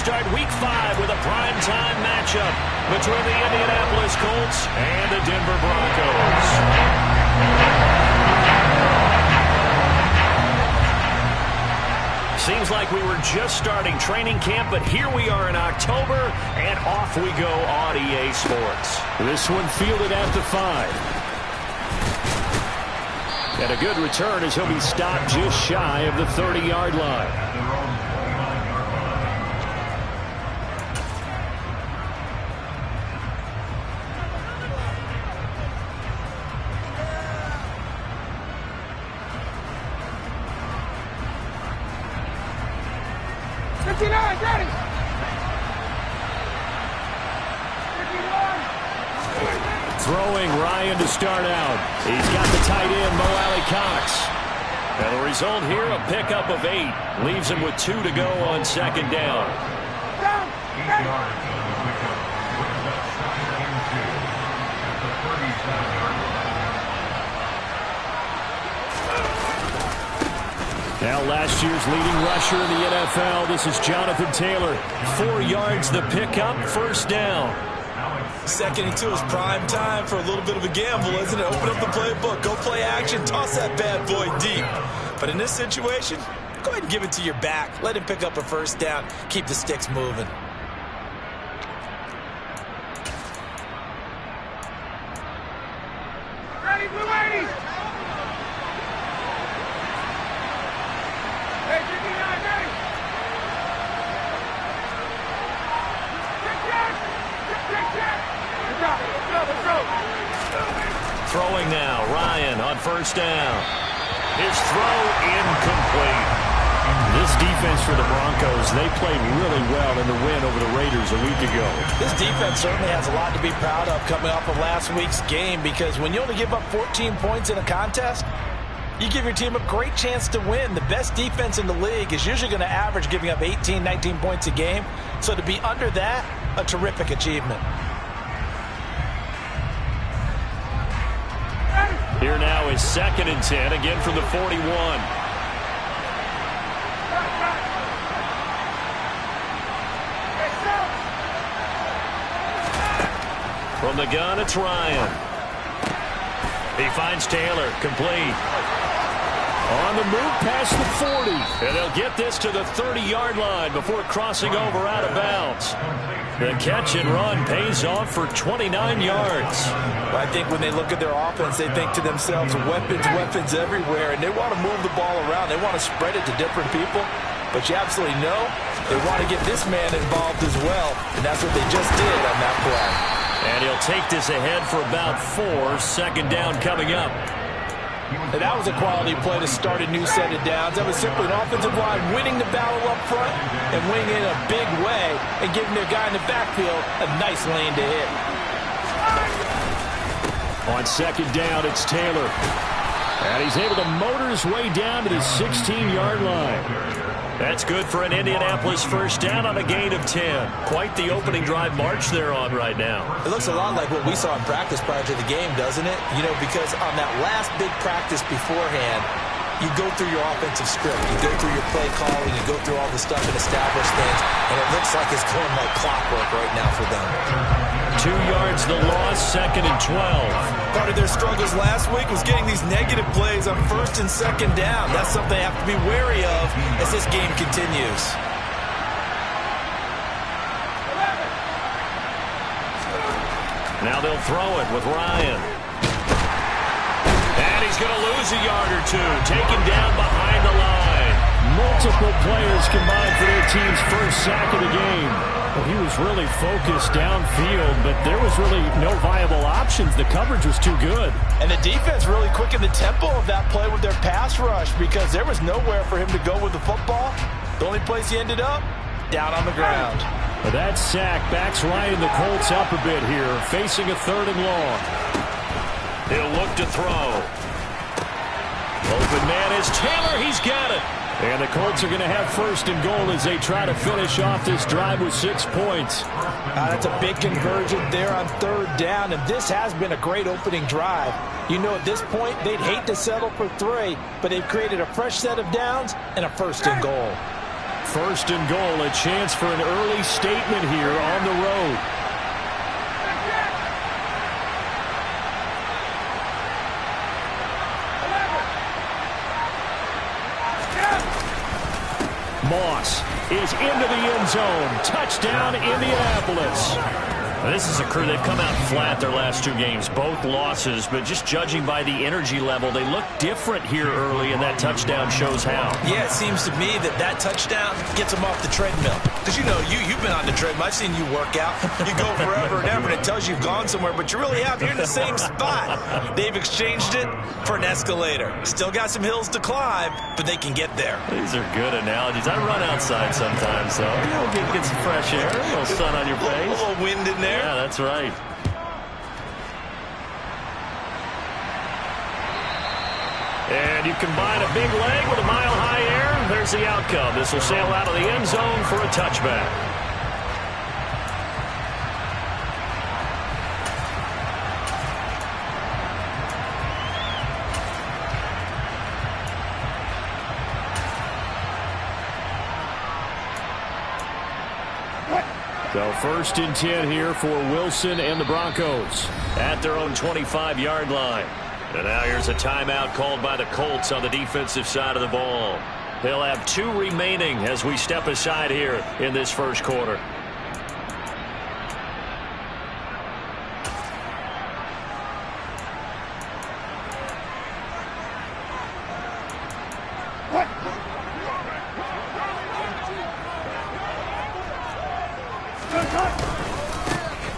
start Week 5 with a primetime matchup between the Indianapolis Colts and the Denver Broncos. Seems like we were just starting training camp, but here we are in October, and off we go on EA Sports. This one fielded at the 5. And a good return as he'll be stopped just shy of the 30-yard line. Throwing Ryan to start out. He's got the tight end, Mo Alley-Cox. And the result here, a pickup of 8. Leaves him with 2 to go on second down. Now last year's leading rusher in the NFL, this is Jonathan Taylor. 4 yards the pickup, first down. Second and 2 is prime time for a little bit of a gamble, isn't it? Open up the playbook, go play action, toss that bad boy deep. But in this situation, go ahead and give it to your back. Let him pick up a first down. Keep the sticks moving. Ready, blue ladies! Hey, 59, ready! Throwing now, Ryan on first down. His throw incomplete. This defense for the Broncos, they played really well in the win over the Raiders a week ago. This defense certainly has a lot to be proud of coming off of last week's game, because when you only give up 14 points in a contest, you give your team a great chance to win. The best defense in the league is usually going to average giving up 18, 19 points a game. So to be under that, a terrific achievement. Here now is 2nd and 10, again from the 41. From the gun, it's Ryan. He finds Taylor, complete. On the move past the 40. And they'll get this to the 30-yard line before crossing over out of bounds. The catch and run pays off for 29 yards. Well, I think when they look at their offense, they think to themselves, weapons, weapons everywhere, and they want to move the ball around. They want to spread it to different people. But you absolutely know they want to get this man involved as well, and that's what they just did on that play. And he'll take this ahead for about 4. Second down coming up. And that was a quality play to start a new set of downs. That was simply an offensive line winning the battle up front and winning in a big way and giving their guy in the backfield a nice lane to hit. On second down, it's Taylor. And he's able to motor his way down to the 16-yard line. That's good for an Indianapolis first down on a gain of 10. Quite the opening drive march they're on right now. It looks a lot like what we saw in practice prior to the game, doesn't it? You know, because on that last big practice beforehand, you go through your offensive script, you go through your play calling, you go through all the stuff and establish things, and it looks like it's going like clockwork right now for them. 2 yards the loss, 2nd and 12. Part of their struggles last week was getting these negative plays on 1st and 2nd down. That's something they have to be wary of as this game continues. Now they'll throw it with Ryan. And he's going to lose a yard or 2. Taken down behind the line. Multiple players combined for their team's first sack of the game. Well, he was really focused downfield, but there was really no viable options. The coverage was too good. And the defense really quickened the tempo of that play with their pass rush, because there was nowhere for him to go with the football. The only place he ended up, down on the ground. Well, that sack backs Ryan the Colts up a bit here, facing a 3rd and long. He'll look to throw. Open man is Taylor. He's got it. And the Colts are going to have 1st and goal as they try to finish off this drive with 6 points. That's a big conversion there on 3rd down, and this has been a great opening drive. You know, at this point, they'd hate to settle for 3, but they've created a fresh set of downs and a 1st and goal. First and goal, a chance for an early statement here on the road. Moss is into the end zone. Touchdown, Indianapolis. This is a crew, they've come out flat their last two games, both losses, but just judging by the energy level, they look different here early, and that touchdown shows how. Yeah, it seems to me that touchdown gets them off the treadmill. Because, you know, you've been on the treadmill. I've seen you work out. You go forever and ever, and it tells you you've gone somewhere, but you really have. You're in the same spot. They've exchanged it for an escalator. Still got some hills to climb, but they can get there. These are good analogies. I run outside sometimes, so get some fresh air, a little sun on your face. A little wind in there. Yeah, that's right. And you combine a big leg with a mile-high air. There's the outcome. This will sail out of the end zone for a touchback. So first and 10 here for Wilson and the Broncos. At their own 25-yard line. And now here's a timeout called by the Colts on the defensive side of the ball. They'll have 2 remaining as we step aside here in this first quarter.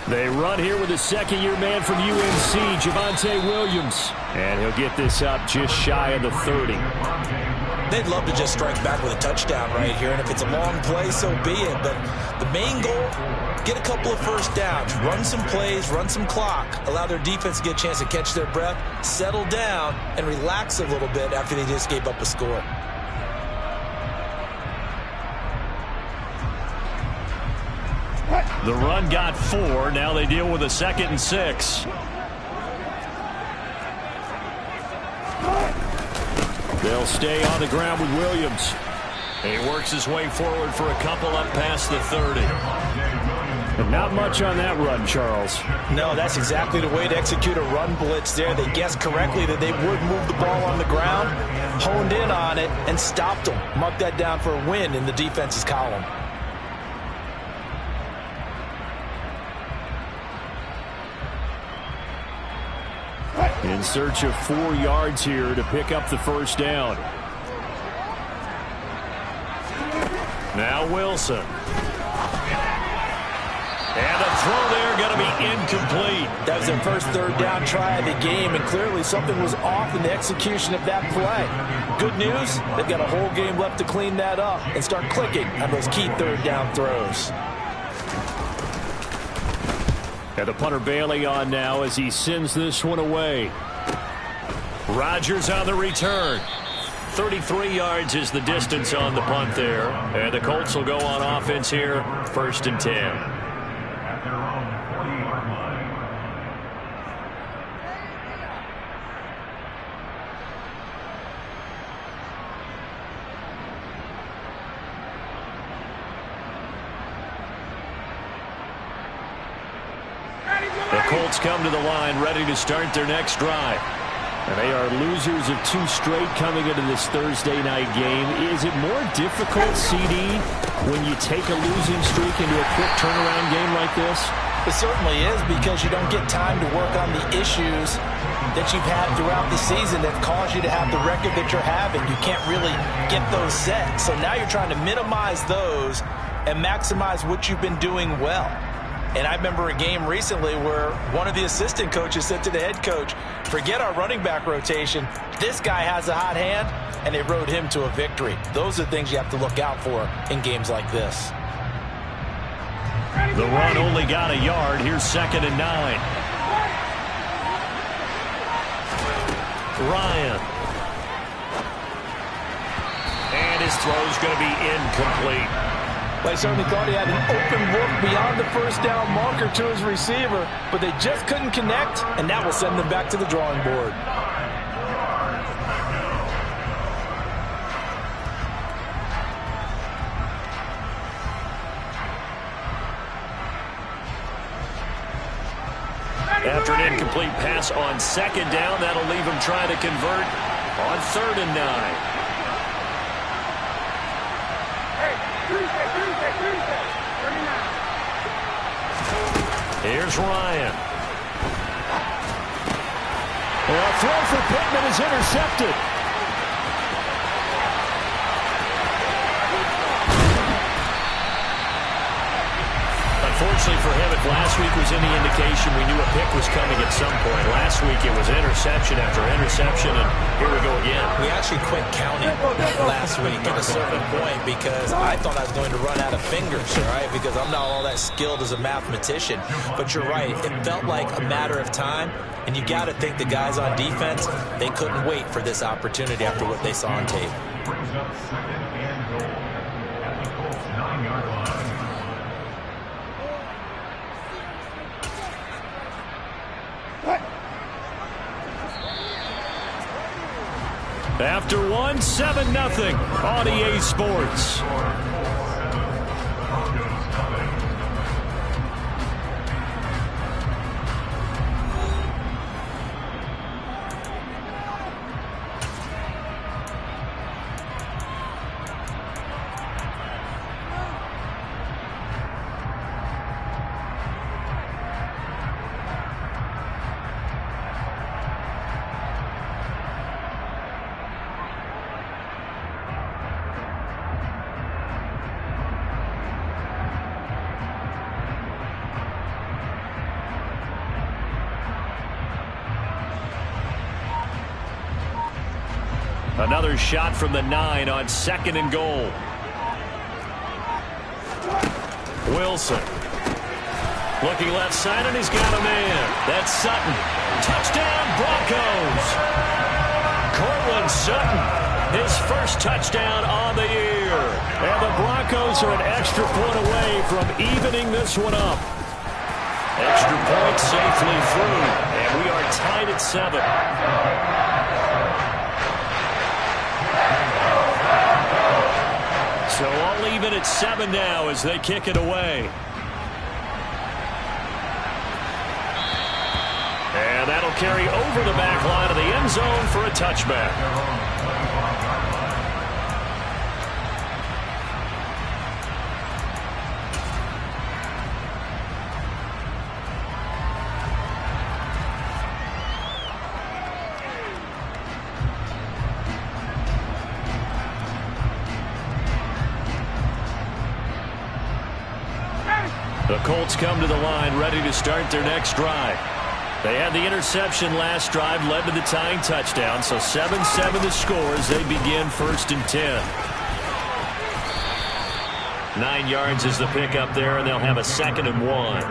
They run here with a second-year man from UNC, Javonte Williams. And he'll get this up just shy of the 30. They'd love to just strike back with a touchdown right here, and if it's a long play, so be it. But the main goal, get a couple of first downs, run some plays, run some clock, allow their defense to get a chance to catch their breath, settle down, and relax a little bit after they just gave up a score. The run got 4. Now they deal with a 2nd and 6. They'll stay on the ground with Williams. He works his way forward for a couple up past the 30. And not much on that run, Charles. No, that's exactly the way to execute a run blitz there. They guessed correctly that they would move the ball on the ground, honed in on it, and stopped them. Mark that down for a win in the defense's column. In search of 4 yards here to pick up the first down. Now Wilson. And a throw there going to be incomplete. That was their first third down try of the game, and clearly something was off in the execution of that play. Good news, they've got a whole game left to clean that up and start clicking on those key third down throws. And the punter Bailey on now as he sends this one away. Rodgers on the return. 33 yards is the distance on the punt there. And the Colts will go on offense here, 1st and 10. The Colts come to the line ready to start their next drive. And they are losers of 2 straight coming into this Thursday night game. Is it more difficult, CD, when you take a losing streak into a quick turnaround game like this? It certainly is, because you don't get time to work on the issues that you've had throughout the season that cause you to have the record that you're having. You can't really get those set. So now you're trying to minimize those and maximize what you've been doing well. And I remember a game recently where one of the assistant coaches said to the head coach, forget our running back rotation. This guy has a hot hand, and they rode him to a victory. Those are things you have to look out for in games like this. The run only got a yard. Here's 2nd and 9. Ryan. And his throw's going to be incomplete. They certainly thought he had an open look beyond the first down marker to his receiver, but they just couldn't connect, and that will send them back to the drawing board. After an incomplete pass on second down, that'll leave him trying to convert on 3rd and 9. Hey, Tuesday. 39. Here's Ryan. Well, throw for Pittman is intercepted. Unfortunately for him, if last week was any indication, we knew a pick was coming at some point. Last week it was interception after interception, and here we go again. We actually quit counting last week at a certain point because I thought I was going to run out of fingers, right? Because I'm not all that skilled as a mathematician. But you're right. It felt like a matter of time, and you got to think the guys on defense, they couldn't wait for this opportunity after what they saw on tape. Brings up 2nd and goal at the Colts 9-yard line. After one, 7-0 on EA Sports. Another shot from the 9 on 2nd and goal. Wilson. Looking left side, and he's got a man. That's Sutton. Touchdown, Broncos. Cortland Sutton, his first touchdown on the year. And the Broncos are an extra point away from evening this one up. Extra point safely through, and we are tied at 7. So all even at 7 now as they kick it away. And that'll carry over the back line of the end zone for a touchback. The Colts come to the line ready to start their next drive. They had the interception last drive, led to the tying touchdown, so 7-7 the score as they begin 1st and 10. 9 yards is the pickup there, and they'll have a 2nd and 1.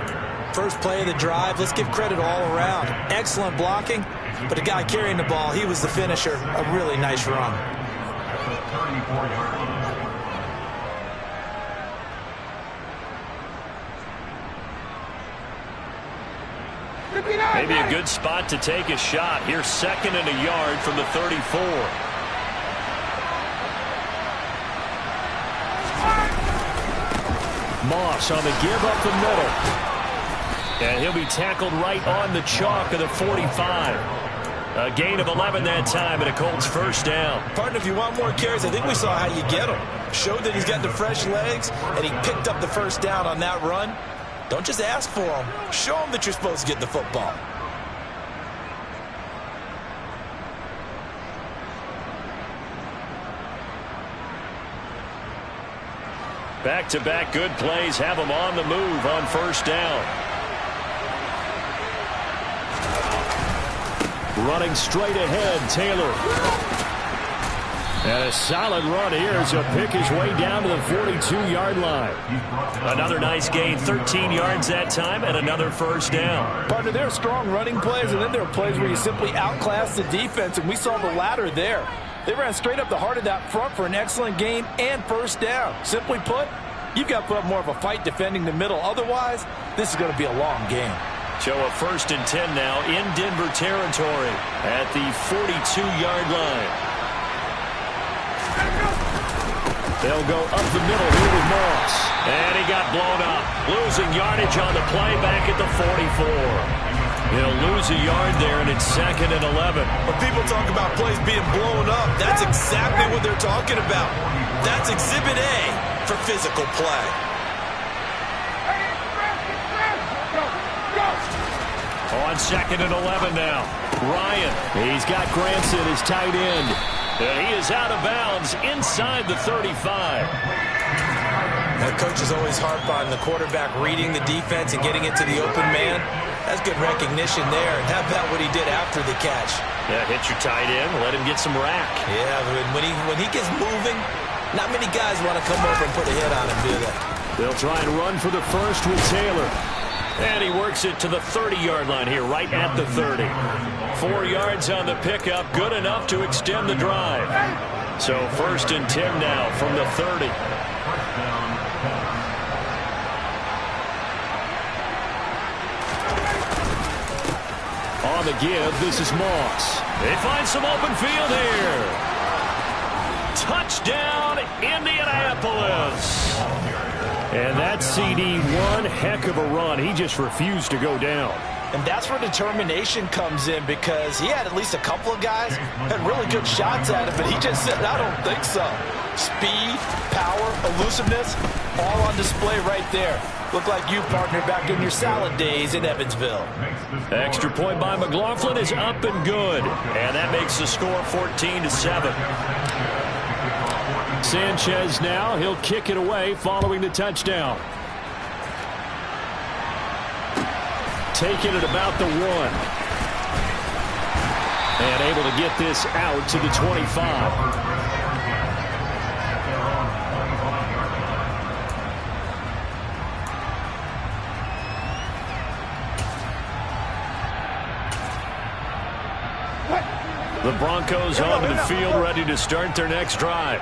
First play of the drive, let's give credit all around. Excellent blocking, but the guy carrying the ball, he was the finisher. A really nice run. At the 34-yard line. Maybe a good spot to take a shot. Here's 2nd and a yard from the 34. Moss on the give up the middle. And he'll be tackled right on the chalk of the 45. A gain of 11 that time and a Colts first down. Partner, if you want more carries, I think we saw how you get him. Showed that he's got the fresh legs, and he picked up the first down on that run. Don't just ask for him. Show him that you're supposed to get the football. Back-to-back good plays have him on the move on first down. Running straight ahead, Taylor. And a solid run here as he'll pick his way down to the 42-yard line. Another nice gain, 13 yards that time, and another first down. Partner, there are strong running plays, and then there are plays where you simply outclass the defense, and we saw the latter there. They ran straight up the heart of that front for an excellent gain and first down. Simply put, you've got to put up more of a fight defending the middle. Otherwise, this is going to be a long game. So a 1st and 10 now in Denver territory at the 42-yard line. They'll go up the middle here with Moss. And he got blown up. Losing yardage on the play back at the 44. He'll lose a yard there, and it's 2nd and 11. When people talk about plays being blown up, that's exactly what they're talking about. That's Exhibit A for physical play. On 2nd and 11 now. Ryan, he's got Granson as tight end. And he is out of bounds inside the 35. Now, coaches always harp on the quarterback reading the defense and getting it to the open man. That's good recognition there. And how about what he did after the catch? Yeah, hit your tight end, let him get some rack. Yeah, when he gets moving, not many guys want to come over and put a hit on him, do they? They'll try and run for the first with Taylor. And he works it to the 30-yard line here, right at the 30. 4 yards on the pickup, good enough to extend the drive. So 1st and 10 now from the 30. On the give, this is Moss. They find some open field here. Touchdown, Indianapolis. And that CD, one heck of a run. He just refused to go down. And that's where determination comes in, because he had at least a couple of guys had really good shots at him, but he just said, I don't think so. Speed, power, elusiveness, all on display right there. Look like you, partner, back in your salad days in Evansville. Extra point by McLaughlin is up and good. And that makes the score 14-7. Sanchez now, he'll kick it away following the touchdown. Taking it about the 1. And able to get this out to the 25. The Broncos onto the field, ready to start their next drive.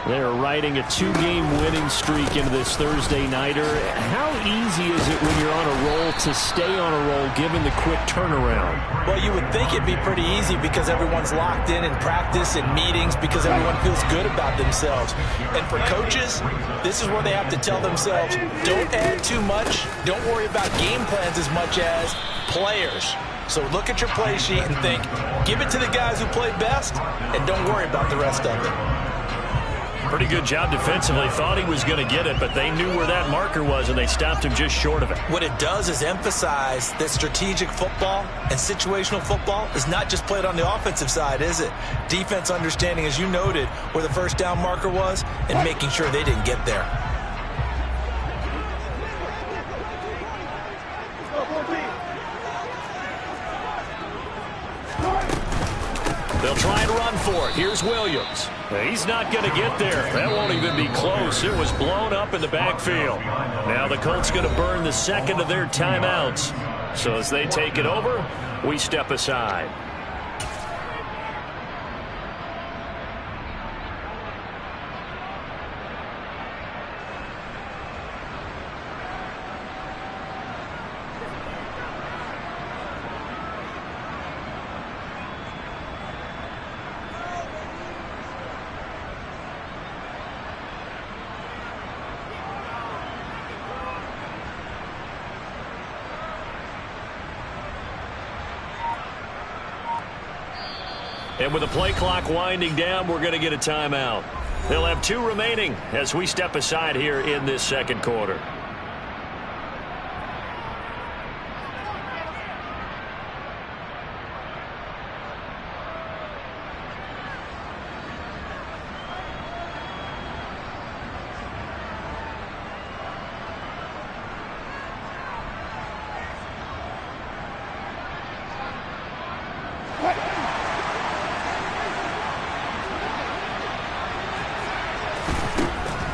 They're riding a 2-game winning streak into this Thursday nighter. How easy is it when you're on a roll to stay on a roll given the quick turnaround? Well, you would think it'd be pretty easy because everyone's locked in practice and meetings, because everyone feels good about themselves. And for coaches, this is where they have to tell themselves, don't add too much, don't worry about game plans as much as players. So look at your play sheet and think, give it to the guys who play best, and don't worry about the rest of it. Pretty good job defensively. Thought he was going to get it, but they knew where that marker was, and they stopped him just short of it. What it does is emphasize that strategic football and situational football is not just played on the offensive side, is it? Defense understanding, as you noted, where the first down marker was and making sure they didn't get there. They'll try and run for it. Here's Williams. He's not going to get there. That won't even be close. It was blown up in the backfield. Now the Colts going to burn the second of their timeouts. So as they take it over, we step aside. And with the play clock winding down, we're going to get a timeout. They'll have 2 remaining as we step aside here in this second quarter.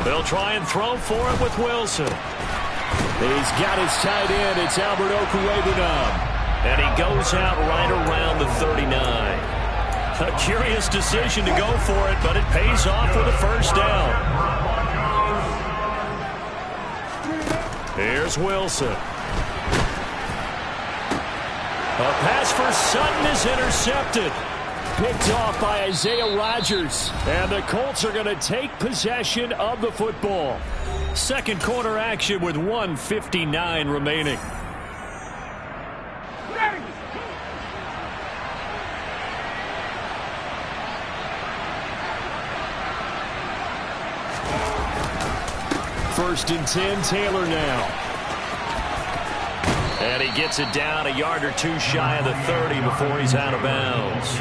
They'll try and throw for it with Wilson. He's got his tight end. It's Albert Okwuegbunam. And he goes out right around the 39. A curious decision to go for it, but it pays off with a first down. Here's Wilson. A pass for Sutton is intercepted. Picked off by Isaiah Rodgers. And the Colts are going to take possession of the football. Second quarter action with 1:59 remaining. Ready. first and 10. Taylor now. And he gets it down a yard or two shy of the 30 before he's out of bounds.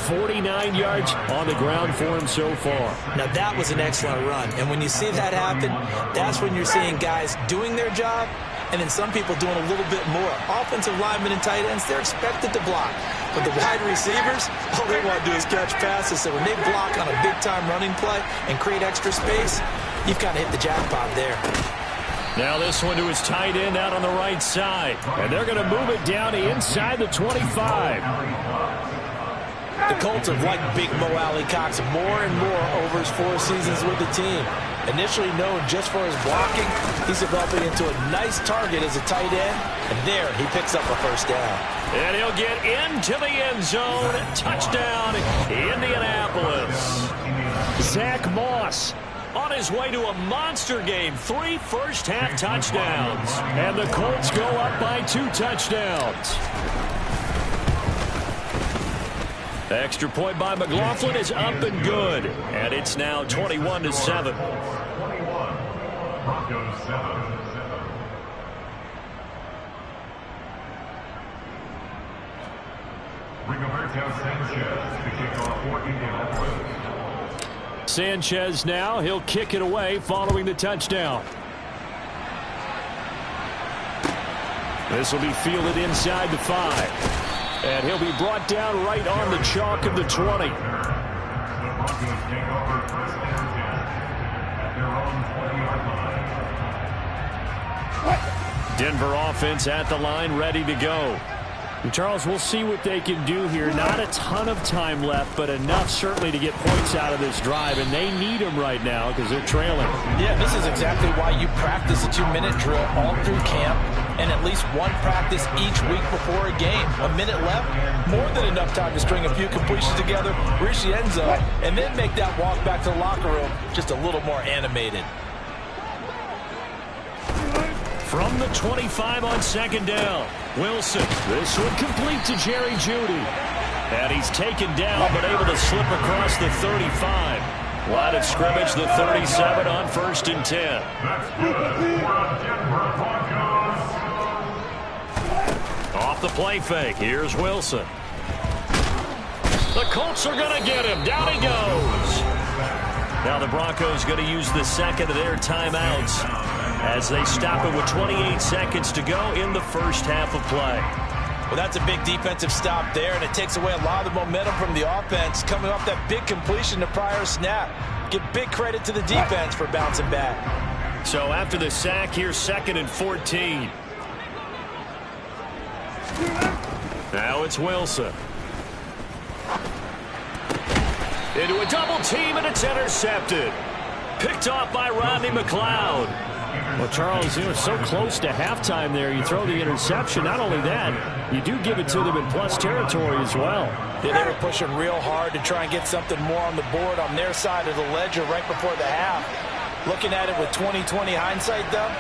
49 yards on the ground for him so far. Now, that was an excellent run. And when you see that happen, that's when you're seeing guys doing their job and then some people doing a little bit more. Offensive linemen and tight ends, they're expected to block. But the wide receivers, all they want to do is catch passes. So when they block on a big-time running play and create extra space, you've kind of hit the jackpot there. Now this one to his tight end out on the right side. And they're going to move it down to inside the 25. The Colts have liked Big Mo Alley Cox more and more over his 4 seasons with the team. Initially known just for his blocking, he's developing into a nice target as a tight end. And there, he picks up a first down. And he'll get into the end zone. Touchdown, Indianapolis. Zach Moss on his way to a monster game. 3 first-half touchdowns. And the Colts go up by 2 touchdowns. The extra point by McLaughlin is up and good. And it's now 21-7. 21. Broncos 7. Rigoberto Sanchez to kick off for Indianapolis. Sanchez now, he'll kick it away following the touchdown. This will be fielded inside the 5. And he'll be brought down right on the chalk of the 20. The Broncos take over first and 10 at their own 20-yard line. Denver offense at the line, ready to go. And Charles, we'll see what they can do here. Not a ton of time left, but enough certainly to get points out of this drive. And they need them right now because they're trailing. Yeah, this is exactly why you practice a 2-minute drill all through camp and at least one practice each week before a game. A minute left, more than enough time to string a few completions together, reach the end zone, and then make that walk back to the locker room just a little more animated. From the 25 on second down, Wilson. This one complete to Jerry Jeudy. And he's taken down, but able to slip across the 35. Line of scrimmage, the 37 on first and 10. That's good for Denver Broncos. Off the play fake, here's Wilson. The Colts are going to get him. Down he goes. Now the Broncos going to use the second of their timeouts as they stop it with 28 seconds to go in the first half of play. Well, that's a big defensive stop there, and it takes away a lot of the momentum from the offense coming off that big completion the prior snap. Give big credit to the defense for bouncing back. So after the sack, here's 2nd and 14. Now it's Wilson. Into a double team, and it's intercepted. Picked off by Rodney McLeod. Well, Charles, you were so close to halftime there. You throw the interception. Not only that, you do give it to them in plus territory as well. Yeah, they were pushing real hard to try and get something more on the board on their side of the ledger right before the half. Looking at it with 20/20 hindsight, though,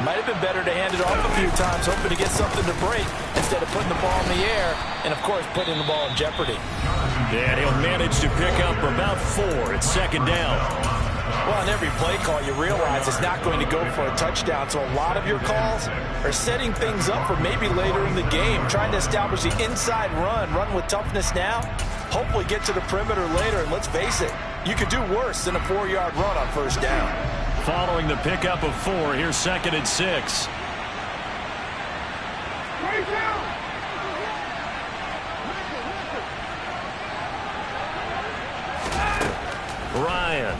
might have been better to hand it off a few times, hoping to get something to break instead of putting the ball in the air and, of course, putting the ball in jeopardy. And he'll manage to pick up about 4 at second down. Well, on every play call, you realize it's not going to go for a touchdown, so a lot of your calls are setting things up for maybe later in the game, trying to establish the inside run with toughness now, hopefully get to the perimeter later, and let's face it, you could do worse than a 4-yard run on first down. Following the pickup of 4, here's 2nd and 6. Ryan.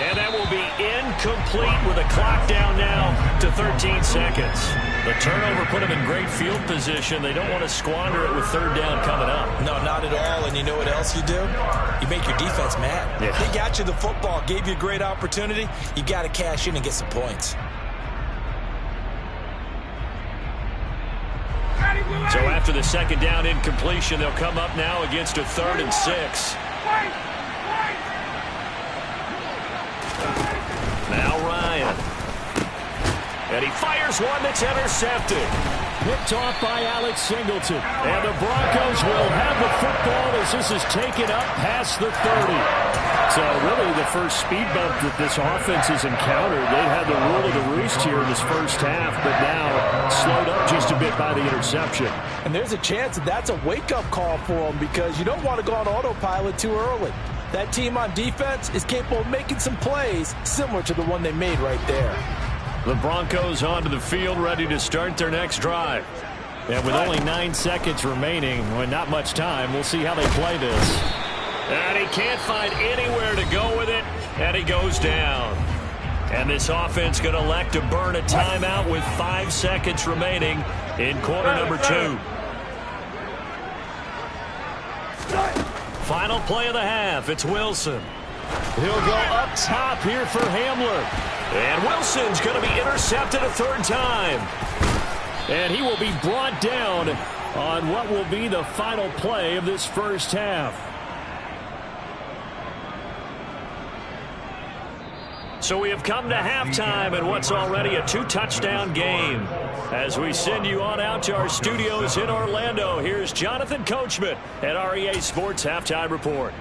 And that will be incomplete with a clock down now to 13 seconds. The turnover put them in great field position. They don't want to squander it with 3rd down coming up. No, not at all. And you know what else you do? You make your defense mad. Yeah. They got you the football, gave you a great opportunity. You got to cash in and get some points. So after the 2nd down incompletion, they'll come up now against a 3rd and 6. Now Ryan. And he fires one that's intercepted. Picked off by Alex Singleton. And the Broncos will have the football as this is taken up past the 30. So really the first speed bump that this offense has encountered. They've had the rule of the roost here in this first half, but now slowed up just a bit by the interception. And there's a chance that that's a wake-up call for them because you don't want to go on autopilot too early. That team on defense is capable of making some plays similar to the one they made right there. The Broncos onto the field ready to start their next drive. And with only 9 seconds remaining, well, not much time, we'll see how they play this. And he can't find anywhere to go with it, and he goes down. And this offense going to elect to burn a timeout with 5 seconds remaining in quarter number 2. Final play of the half, it's Wilson. He'll go up top here for Hamler. And Wilson's going to be intercepted a third time. And he will be brought down on what will be the final play of this first half. So we have come to halftime in what's already a 2-touchdown game. As we send you on out to our studios in Orlando, here's Jonathan Coachman at REA Sports Halftime Report.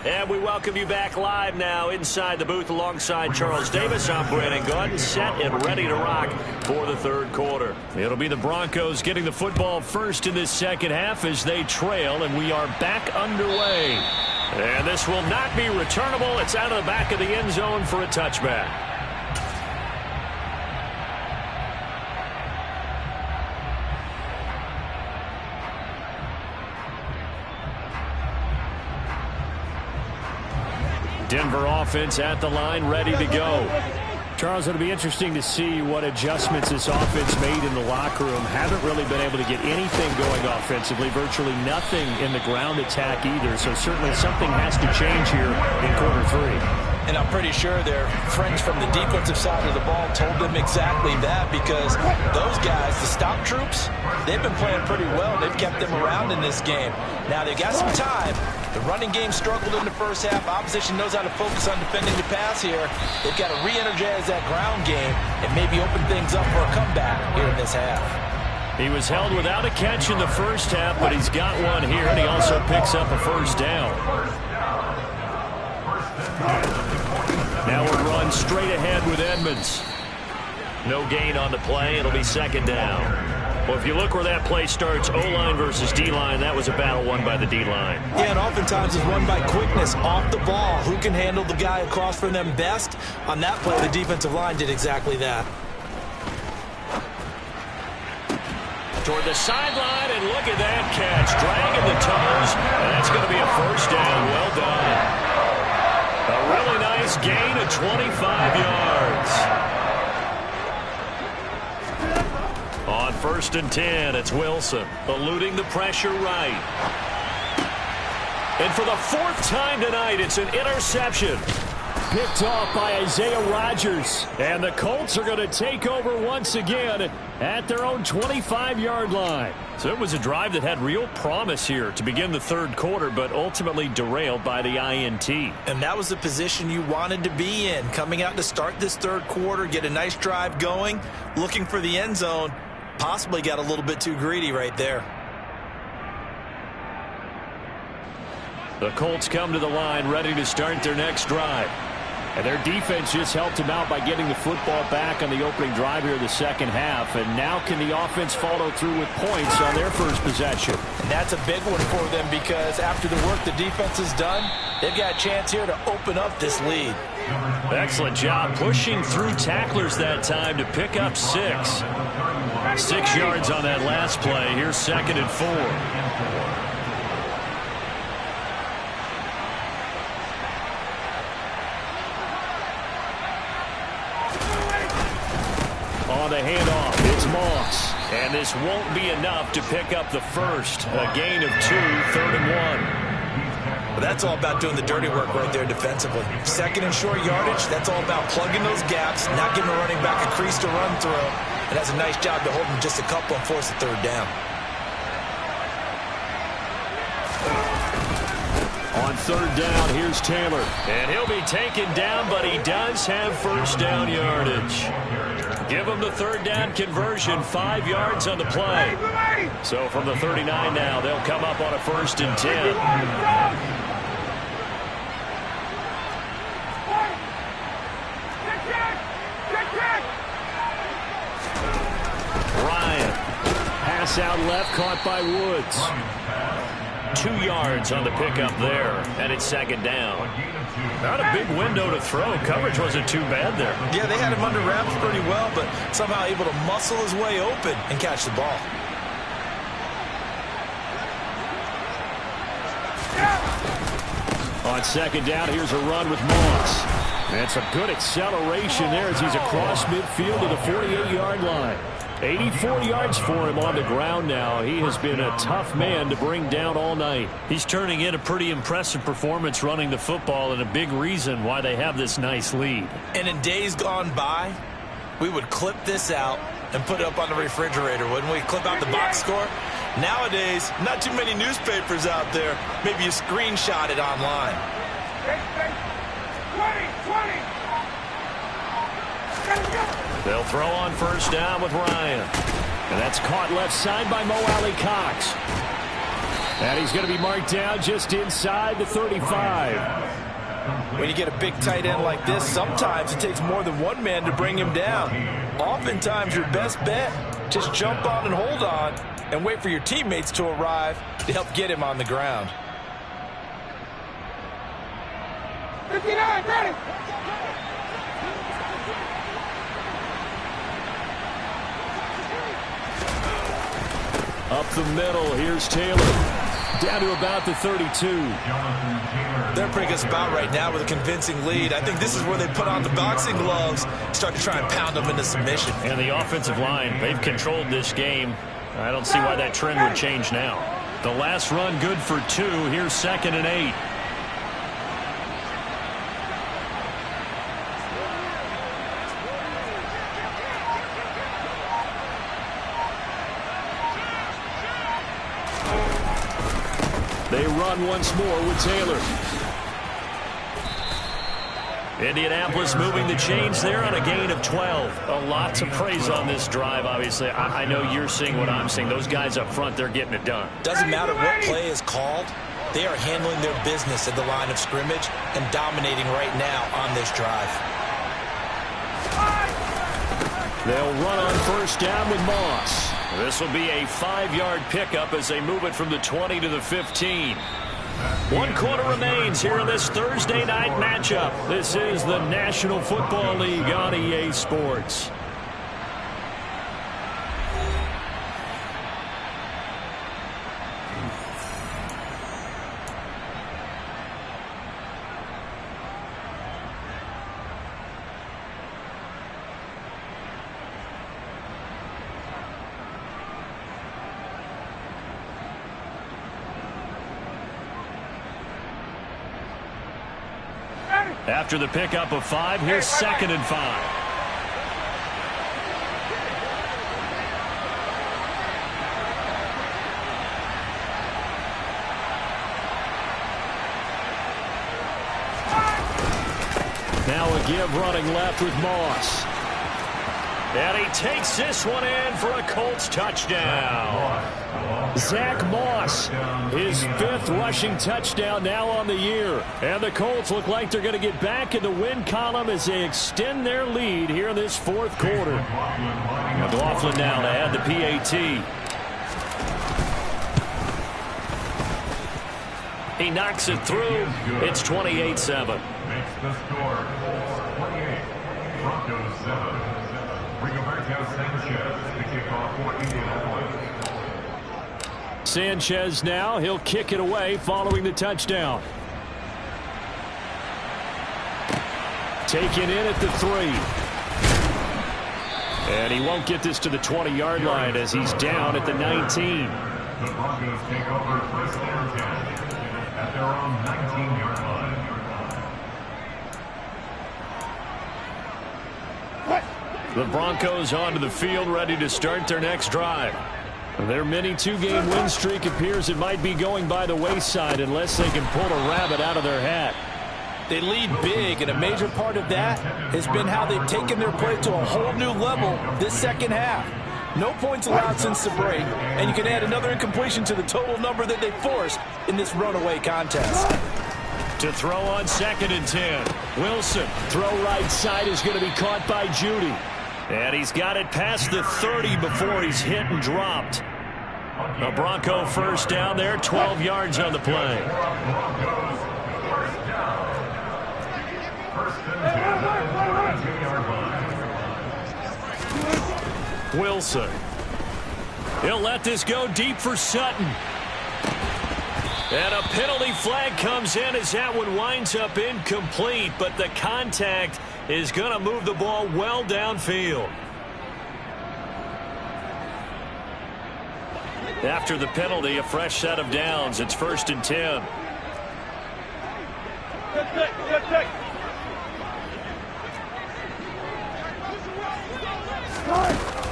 And we welcome you back live now inside the booth alongside Charles Davis. I'm Brandon Gordon, set and ready to rock for the third quarter. It'll be the Broncos getting the football first in this second half as they trail, and we are back underway. And this will not be returnable. It's out of the back of the end zone for a touchback. Denver offense at the line, ready to go. Charles, it'll be interesting to see what adjustments this offense made in the locker room. Haven't really been able to get anything going offensively, virtually nothing in the ground attack either. So certainly something has to change here in quarter 3. And I'm pretty sure their friends from the defensive side of the ball told them exactly that because those guys, the stop troops, they've been playing pretty well. They've kept them around in this game. Now they've got some time. The running game struggled in the first half. Opposition knows how to focus on defending the pass here. They've got to re-energize that ground game and maybe open things up for a comeback here in this half. He was held without a catch in the first half, but he's got one here, and he also picks up a first down. Now we'll run straight ahead with Edmonds. No gain on the play. It'll be second down. Well, if you look where that play starts, O-line versus D-line, that was a battle won by the D-line. Yeah, and oftentimes it's won by quickness off the ball. Who can handle the guy across from them best? On that play, the defensive line did exactly that. Toward the sideline, and look at that catch. Dragging the toes, and that's going to be a first down. Well done. A really nice gain of 25 yards. On 1st and 10, it's Wilson, eluding the pressure right. And for the 4th time tonight, it's an interception. Picked off by Isaiah Rodgers. And the Colts are going to take over once again at their own 25-yard line. So it was a drive that had real promise here to begin the third quarter, but ultimately derailed by the INT. And that was the position you wanted to be in. Coming out to start this third quarter, get a nice drive going, looking for the end zone. Possibly got a little bit too greedy right there. The Colts come to the line ready to start their next drive. And their defense just helped them out by getting the football back on the opening drive here in the second half. And now can the offense follow through with points on their first possession? And that's a big one for them because after the work the defense has done, they've got a chance here to open up this lead. Excellent job pushing through tacklers that time to pick up 6. 6 yards on that last play. Here's 2nd and 4. On the handoff, it's Moss. And this won't be enough to pick up the first. A gain of 2, 3rd and 1. Well, that's all about doing the dirty work right there defensively. 2nd and short yardage, that's all about plugging those gaps, not giving a running back a crease to run through. And that's a nice job to hold him just a couple and force the 3rd down. On third down. Here's Taylor. And he'll be taken down, but he does have first down yardage. Give him the third down conversion, 5 yards on the play. So from the 39 now, they'll come up on a 1st and 10. Ryan. Pass out left, caught by Woods. 2 yards on the pickup there, and it's 2nd down. Not a big window to throw. Coverage wasn't too bad there. Yeah, they had him under wraps pretty well, but somehow able to muscle his way open and catch the ball. On 2nd down, here's a run with Moss. And some good acceleration there as he's across midfield to the 48-yard line. 84 yards for him on the ground now. He has been a tough man to bring down all night. He's turning in a pretty impressive performance running the football, and a big reason why they have this nice lead. And in days gone by, we would clip this out and put it up on the refrigerator, wouldn't we? Clip out the box score. Nowadays, not too many newspapers out there. Maybe you screenshot it online. 20. They'll throw on 1st down with Ryan. And that's caught left side by Mo Alley Cox. And he's going to be marked down just inside the 35. When you get a big tight end like this, sometimes it takes more than one man to bring him down. Oftentimes, your best bet, just jump on and hold on and wait for your teammates to arrive to help get him on the ground. 59, ready. Up the middle, here's Taylor. Down to about the 32. They're bringing us about right now with a convincing lead. I think this is where they put on the boxing gloves, start to try and pound them into submission. And the offensive line, they've controlled this game. I don't see why that trend would change now. The last run good for 2. Here's 2nd and 8. They run once more with Taylor. Indianapolis moving the chains there on a gain of 12. A lot to praise on this drive, obviously. I know you're seeing what I'm seeing. Those guys up front, they're getting it done. Doesn't matter what play is called. They are handling their business at the line of scrimmage and dominating right now on this drive. They'll run on 1st down with Moss. This will be a 5-yard pickup as they move it from the 20 to the 15. 1 quarter remains here in this Thursday night matchup. This is the National Football League on EA Sports. After the pickup of 5, here's 2nd and 5. Now a give running left with Moss. And he takes this one in for a Colts touchdown. Zach Moss, his 5th rushing touchdown now on the year. And the Colts look like they're going to get back in the win column as they extend their lead here in this 4th quarter. McLaughlin now to add the PAT. He knocks it through. It's 28-7. Makes the score 28. Broncos 7. Rigoberto Sanchez, the kickoff for Indianapolis. Sanchez now, he'll kick it away following the touchdown. Taken in at the 3. And he won't get this to the 20-yard line as he's down at the 19. The Broncos take over 1st and 10 at their own 19-yard line. The Broncos onto the field ready to start their next drive. Their mini two-game win streak appears it might be going by the wayside unless they can pull a rabbit out of their hat. They lead big, and a major part of that has been how they've taken their play to a whole new level this second half. No points allowed since the break, and you can add another incompletion to the total number that they forced in this runaway contest. To throw on 2nd and 10. Wilson, throw right side is going to be caught by Judy. And he's got it past the 30 before he's hit and dropped. A Bronco first down there, 12 yards on the play. Wilson. He'll let this go deep for Sutton. And a penalty flag comes in as that one winds up incomplete, but the contact is going to move the ball well downfield. After the penalty, a fresh set of downs. It's 1st and 10.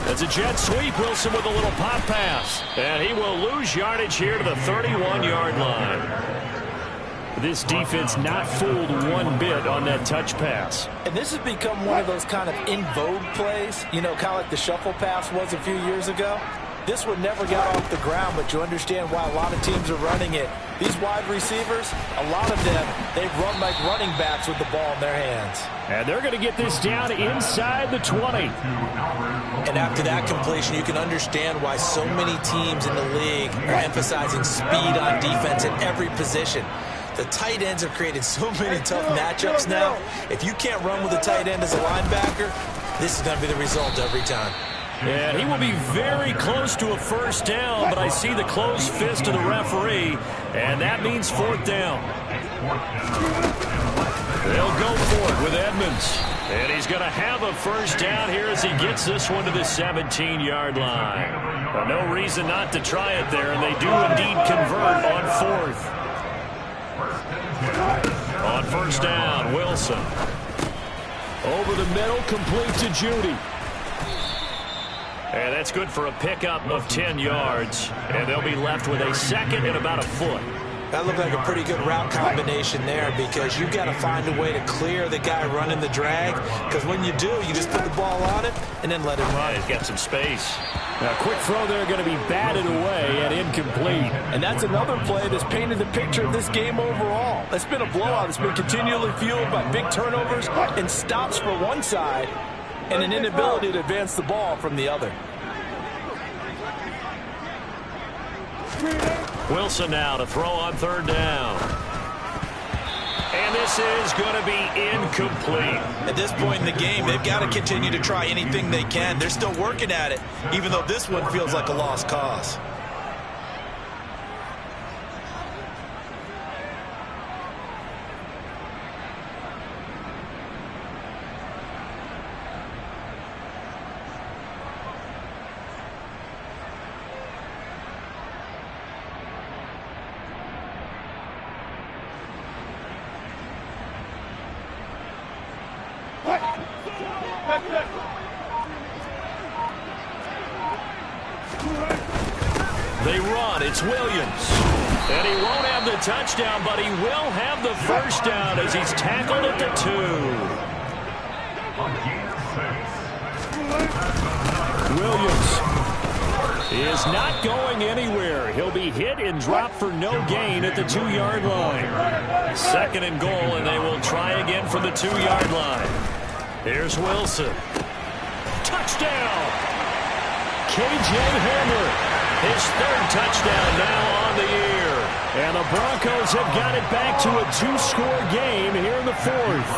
That's a jet sweep. Wilson with a little pop pass. And he will lose yardage here to the 31-yard line. This defense not fooled one bit on that touch pass. And this has become one of those kind of in vogue plays, you know, kind of like the shuffle pass was a few years ago. This one never got off the ground, but you understand why a lot of teams are running it. These wide receivers, a lot of them, they run like running backs with the ball in their hands. And they're going to get this down inside the 20. And after that completion, you can understand why so many teams in the league are emphasizing speed on defense at every position. The tight ends have created so many tough matchups now. If you can't run with a tight end as a linebacker, this is going to be the result every time. And he will be very close to a first down, but I see the closed fist of the referee, and that means 4th down. They'll go for it with Edmonds. And he's going to have a first down here as he gets this one to the 17-yard line. But no reason not to try it there, and they do indeed convert on 4th. On 1st down, Wilson. Over the middle, complete to Judy. And that's good for a pickup of 10 yards. And they'll be left with a 2nd and about a foot. That looked like a pretty good route combination there because you've got to find a way to clear the guy running the drag. Because when you do, you just put the ball on it and then let him run. He's got some space. Now, quick throw there going to be batted away and incomplete. And that's another play that's painted the picture of this game overall. It's been a blowout. It's been continually fueled by big turnovers and stops for one side and an inability to advance the ball from the other. Wilson now to throw on 3rd down. And this is going to be incomplete. At this point in the game, they've got to continue to try anything they can. They're still working at it, even though this one feels like a lost cause. They run. It's Williams. And he won't have the touchdown, but he will have the first down as he's tackled at the 2. Williams is not going anywhere. He'll be hit and dropped for no gain at the 2-yard line. 2nd and goal, and they will try again from the 2-yard line. Here's Wilson. Touchdown! K.J. Hamler. His 3rd touchdown now on the year. And the Broncos have got it back to a 2-score game here in the 4th.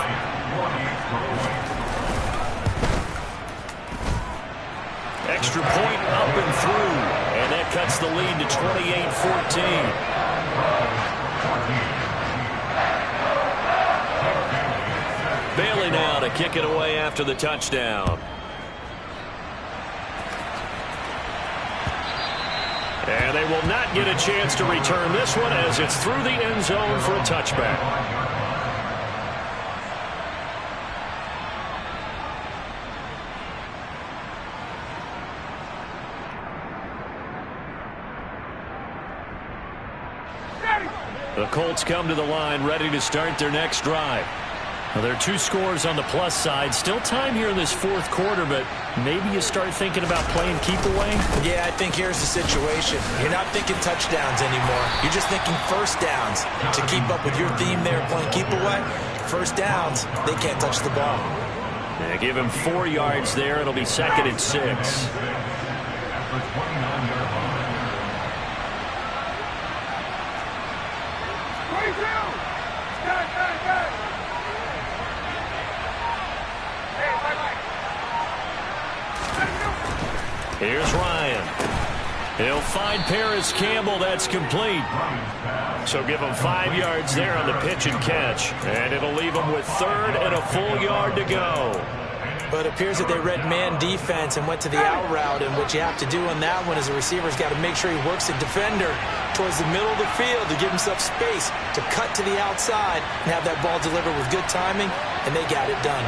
Extra point up and through. And that cuts the lead to 28-14. Bailey now to kick it away after the touchdown. And they will not get a chance to return this one as it's through the end zone for a touchback. The Colts come to the line ready to start their next drive. Well, there are 2 scores on the plus side. Still time here in this fourth quarter, but maybe you start thinking about playing keep away? Yeah, I think here's the situation. You're not thinking touchdowns anymore. You're just thinking first downs. To keep up with your theme there, playing keep away, first downs, they can't touch the ball. Yeah, give him 4 yards there. It'll be 2nd and 6. After 29-yard line. 22! Good. Hey, bye-bye. Here's Ryan. He'll find Paris Campbell. That's complete. So give him 5 yards there on the pitch and catch. And it'll leave him with 3rd and a full yard to go. But it appears that they read man defense and went to the out route, and what you have to do on that one is the receiver's got to make sure he works the defender towards the middle of the field to give himself space to cut to the outside and have that ball delivered with good timing, and they got it done.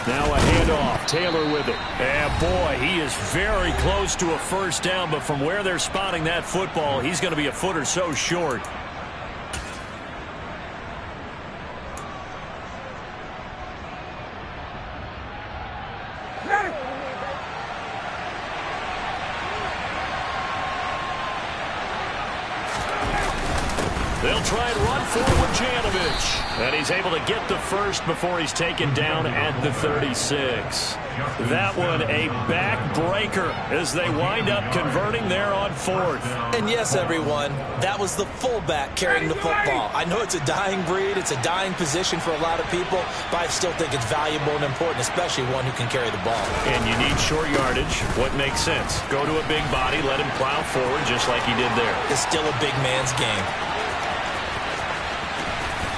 Now a handoff. Taylor with it. And boy, he is very close to a first down, but from where they're spotting that football, he's going to be a foot or so short. They'll try and run forward Janovich. And he's able to get the first before he's taken down at the 36. That one a backbreaker as they wind up converting there on 4th. And yes, everyone, that was the fullback carrying the football. I know it's a dying breed, it's a dying position for a lot of people, but I still think it's valuable and important, especially one who can carry the ball. And you need short yardage. What makes sense? Go to a big body, let him plow forward just like he did there. It's still a big man's game.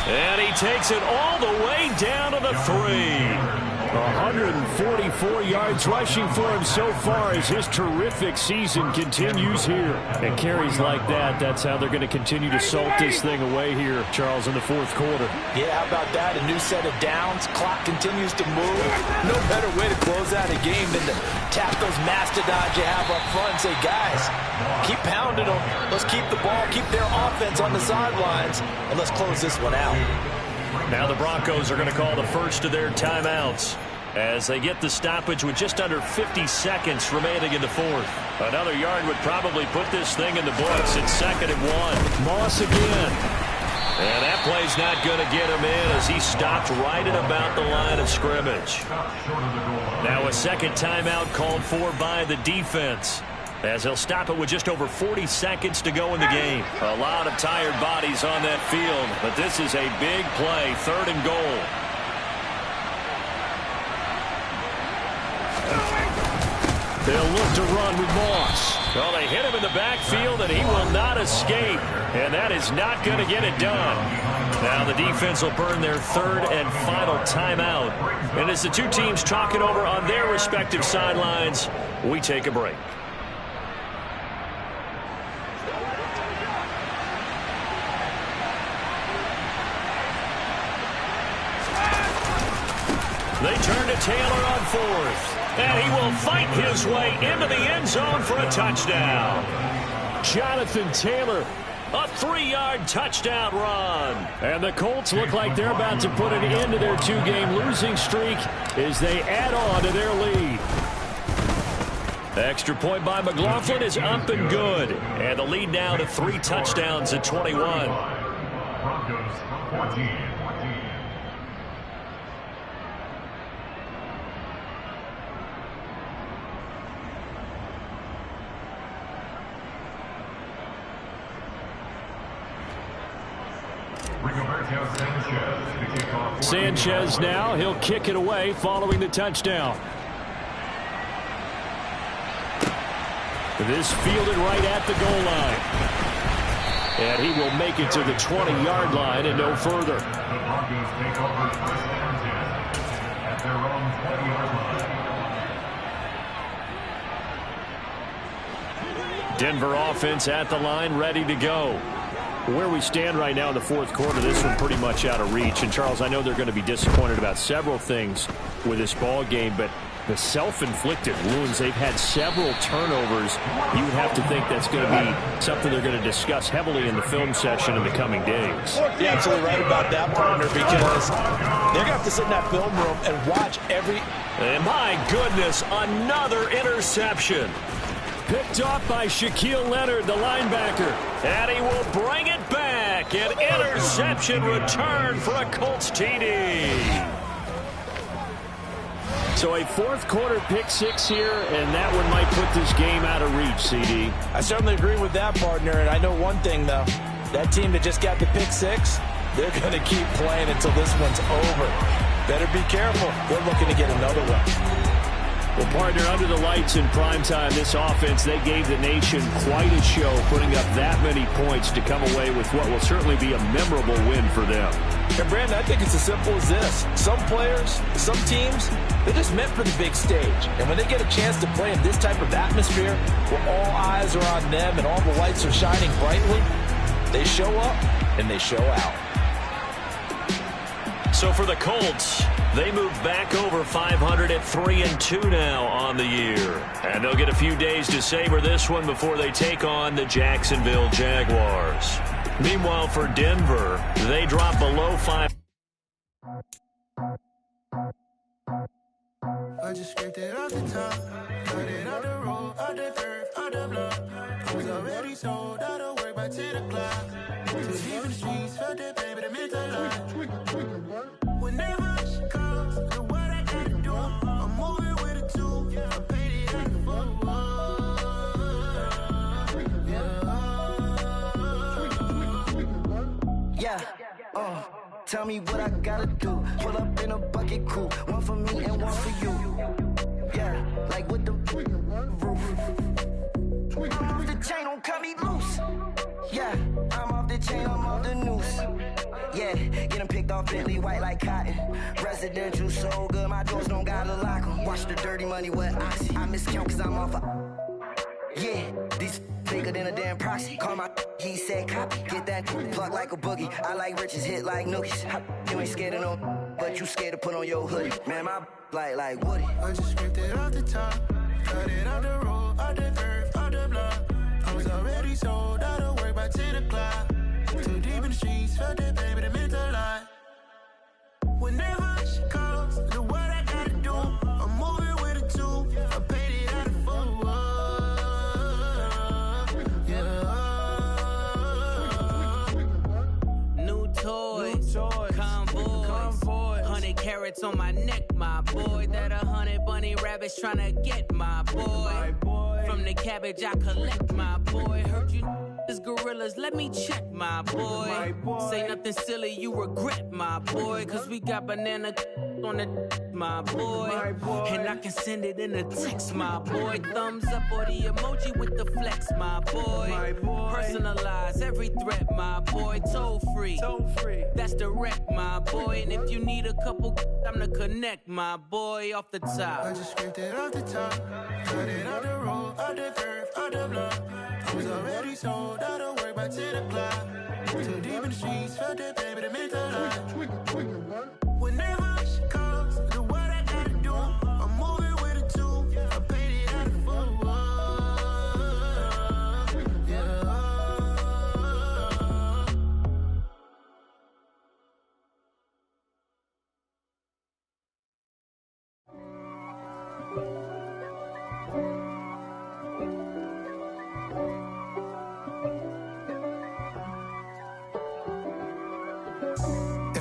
And he takes it all the way down to the 3. 144 yards rushing for him so far as his terrific season continues here. And carries like that, that's how they're going to continue to salt this thing away here, Charles, in the fourth quarter. Yeah, how about that? A new set of downs. Clock continues to move. No better way to close out a game than to tap those mastodons you have up front and say, guys, keep pounding them. Let's keep the ball, keep their offense on the sidelines, and let's close this one out. Now the Broncos are going to call the first of their timeouts as they get the stoppage with just under 50 seconds remaining in the fourth. Another yard would probably put this thing in the books. It's 2nd and 1. Moss again. And that play's not going to get him in as he stopped right at about the line of scrimmage. Now a second timeout called for by the defense, as he'll stop it with just over 40 seconds to go in the game. A lot of tired bodies on that field, but this is a big play, 3rd and goal. They'll look to run with Moss. Well, they hit him in the backfield, and he will not escape. And that is not going to get it done. Now the defense will burn their 3rd and final timeout. And as the two teams talk it over on their respective sidelines, we take a break. They turn to Taylor on 4th. And he will fight his way into the end zone for a touchdown. Jonathan Taylor. A 3-yard touchdown run. And the Colts look like they're about to put an end to their 2-game losing streak as they add on to their lead. Extra point by McLaughlin is up and good. And the lead now to 3 touchdowns at 21. Broncos 14. Sanchez now, he'll kick it away following the touchdown. This fielded right at the goal line. And he will make it to the 20-yard line and no further. The Broncos take over 1st and 10 at their own 20-yard line. Denver offense at the line, ready to go. Where we stand right now in the fourth quarter, this one pretty much out of reach. And, Charles, I know they're going to be disappointed about several things with this ball game, but the self-inflicted wounds. They've had several turnovers. You would have to think that's going to be something they're going to discuss heavily in the film session in the coming days. You're absolutely right about that, partner, because they're going to have to sit in that film room and watch every... And my goodness, another interception. Picked off by Shaquille Leonard, the linebacker. And he will bring it back. An interception return for a Colts TD. So a fourth quarter pick six here, and that one might put this game out of reach, CD. I certainly agree with that, partner, and I know one thing, though. That team that just got the pick six, they're going to keep playing until this one's over. Better be careful. They're looking to get another one. Well, partner, under the lights in primetime, this offense, they gave the nation quite a show, putting up that many points to come away with what will certainly be a memorable win for them. And, Brandon, I think it's as simple as this. Some players, some teams, they're just meant for the big stage. And when they get a chance to play in this type of atmosphere, where all eyes are on them and all the lights are shining brightly, they show up and they show out. So for the Colts, they move back over 500 at 3-2 now on the year. And they'll get a few days to savor this one before they take on the Jacksonville Jaguars. Meanwhile, for Denver, they drop below 5. I just scraped it off the top, cut it out the road, out the curve, out the block. I was already sold out of work by 10 o'clock. Too deep in the streets, felt that baby, the mental lie. Whenever she calls, the what I gotta do, I'm moving with a two. I paid it out the phone. Yeah, tell me what I gotta do. Pull up in a bucket crew, one for me and one for you. Yeah, like with the roof. The chain don't cut me loose. Yeah, I'm off the chain, I'm off the noose. Yeah, get them picked off Bentley white like cotton. Residential so good, my doors don't gotta lock them. Watch the dirty money with oxy. I miscount cause I'm off a... Yeah, these bigger than a damn proxy. Call my he said copy. Get that plug like a boogie. I like riches, hit like nookies. You ain't scared of no, but you scared to put on your hoodie. Man, my like Woody. I just scraped it off the top, cut it out the road, out the curve, out the block. I was already sold out of work by 10 o'clock. Too deep in the streets, felt that baby, the mental lie. Whenever she calls, the what I gotta do, I'm moving with a two. I paid it out of phone. Yeah. New toys, convoys, 100 carats on my neck, my boy. That 100 bunny rabbits tryna get my boy. From the cabbage I collect, my boy. Heard you is gorillas, let me check, my boy. Say nothing silly, you regret, my boy. Cause we got banana on the my boy. And I can send it in a text, my boy. Thumbs up or the emoji with the flex, my boy. Personalize every threat, my boy. Toll free, that's direct, my boy. And if you need a couple, I'm to connect, my boy. Off the top, I just scraped it off the top, cut it out the road, out the curve, out the block. I was already sold out of work by 10 o'clock. Too deep in the streets, felt that baby, the mental lie. Whenever she calls, the what I gotta do, I'm moving with a two. I paid it out of phone. Yeah.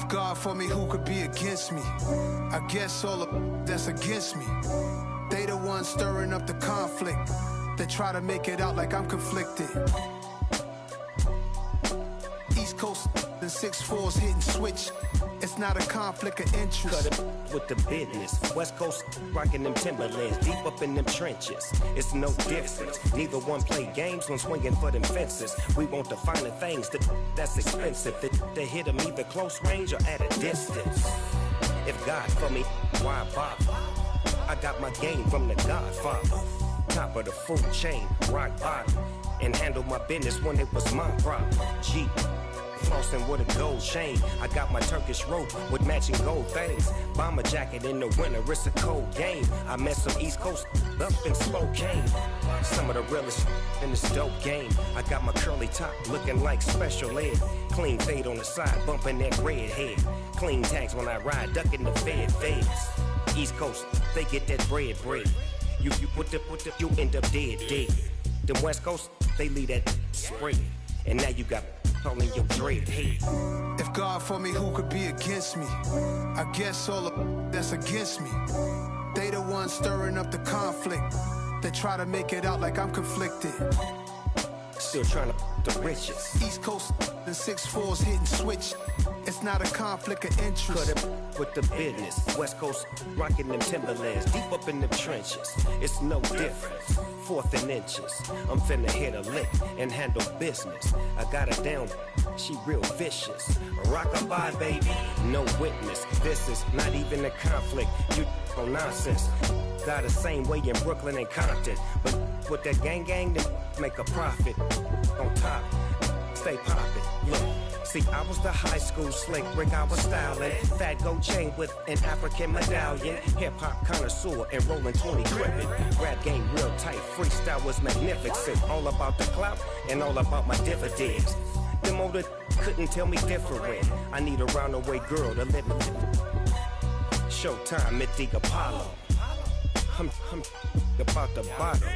God for me, who could be against me? I guess all of that's against me. They the ones stirring up the conflict. They try to make it out like I'm conflicted. East Coast and 6'4s hitting switch. It's not a conflict of interest. Cut it with the business. West Coast rocking them Timberlands, deep up in them trenches. It's no difference. Neither one play games when swinging for them fences. We want the finer things that's expensive. They hit them either close range or at a distance. If God for me, why bother? I got my game from the Godfather. Top of the food chain, rock bottom. And handle my business when it was my problem. G. flossing with a gold chain. I got my Turkish rope with matching gold things. Bomber jacket in the winter, it's a cold game. I met some East Coast up in Spokane. Some of the realest in this dope game. I got my curly top looking like special ed. Clean fade on the side, bumping that red head. Clean tags when I ride, ducking the feds. East Coast, they get that bread. You you end up dead. Them West Coast, they leave that spray. And now you got all in your dread head. If God for me, who could be against me? I guess all the that's against me. They the ones stirring up the conflict. They try to make it out like I'm conflicted. Still trying to the riches. East Coast and 6'4s hitting switch. It's not a conflict of interest. Cut it with the business. West Coast rocking them Timberlands. Deep up in them trenches. It's no difference. 4th and inches. I'm finna hit a lick and handle business. I got her down. She real vicious. Rockabye, baby. No witness. This is not even a conflict. You on nonsense. Got the same way in Brooklyn and Compton. But with that gang, then make a profit. On top, stay poppin'. Look, see, I was the high school slick Rick, I was styling. Fat gold chain with an African medallion. Hip-hop connoisseur and rolling 20 crippin'. Rap game real tight, freestyle was magnificent. All about the clout and all about my dividends. Them older couldn't tell me different. I need a roundaway girl to live with. Showtime, Mythic Apollo. I'm about the bottom.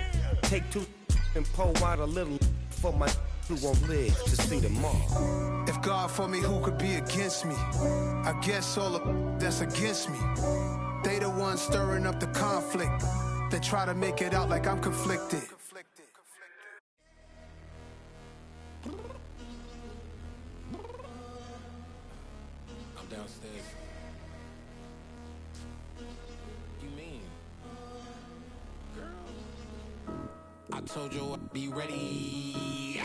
Take 2 and pour out a little for my who won't live to see tomorrow. If God for me, who could be against me? I guess all the that's against me. They the ones stirring up the conflict. They try to make it out like I'm conflicted. I'm downstairs. You mean? Girl, I told you I'd be ready.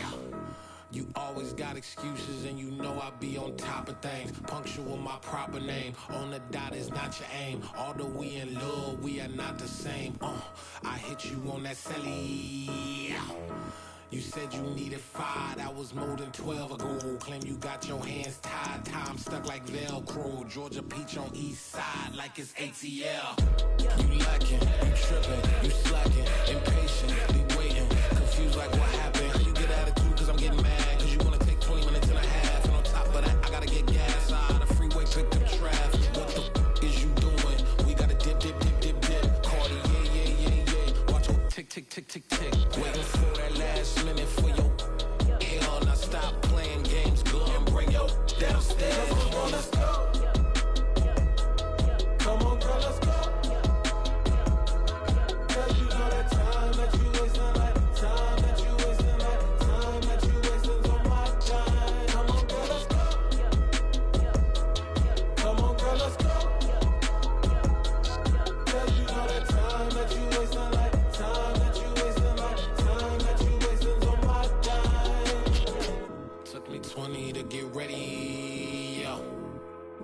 You always got excuses and you know I be on top of things. Punctual my proper name. On the dot is not your aim. Although we in love, we are not the same. I hit you on that celly. You said you needed 5, that was more than 12 ago. Claim you got your hands tied, time stuck like Velcro. Georgia Peach on east side like it's ATL. You lacking, you tripping, you slacking, impatient, be waiting, confused like what happened. You get attitude cause I'm getting mad, cause you wanna take 20 minutes and a half. And on top of that, I gotta get gas out of the freeway, pick up traffic. What the f is you doing? We gotta dip. Cardi, yeah. Watch your tick. Waiting for that last minute for your hell. Now stop playing games, go and bring your downstairs. Come on, let's go. Come on, girl, let's go. Cause you know that time that you wasting, like time that you wasting, like time that you wasting on my time. Come on, girl, let's go. Come on, girl, let's go. Cause you know that time that you wasting, like time that you wasting, like time that you wasting on my time. Took me 20 to get ready, yo.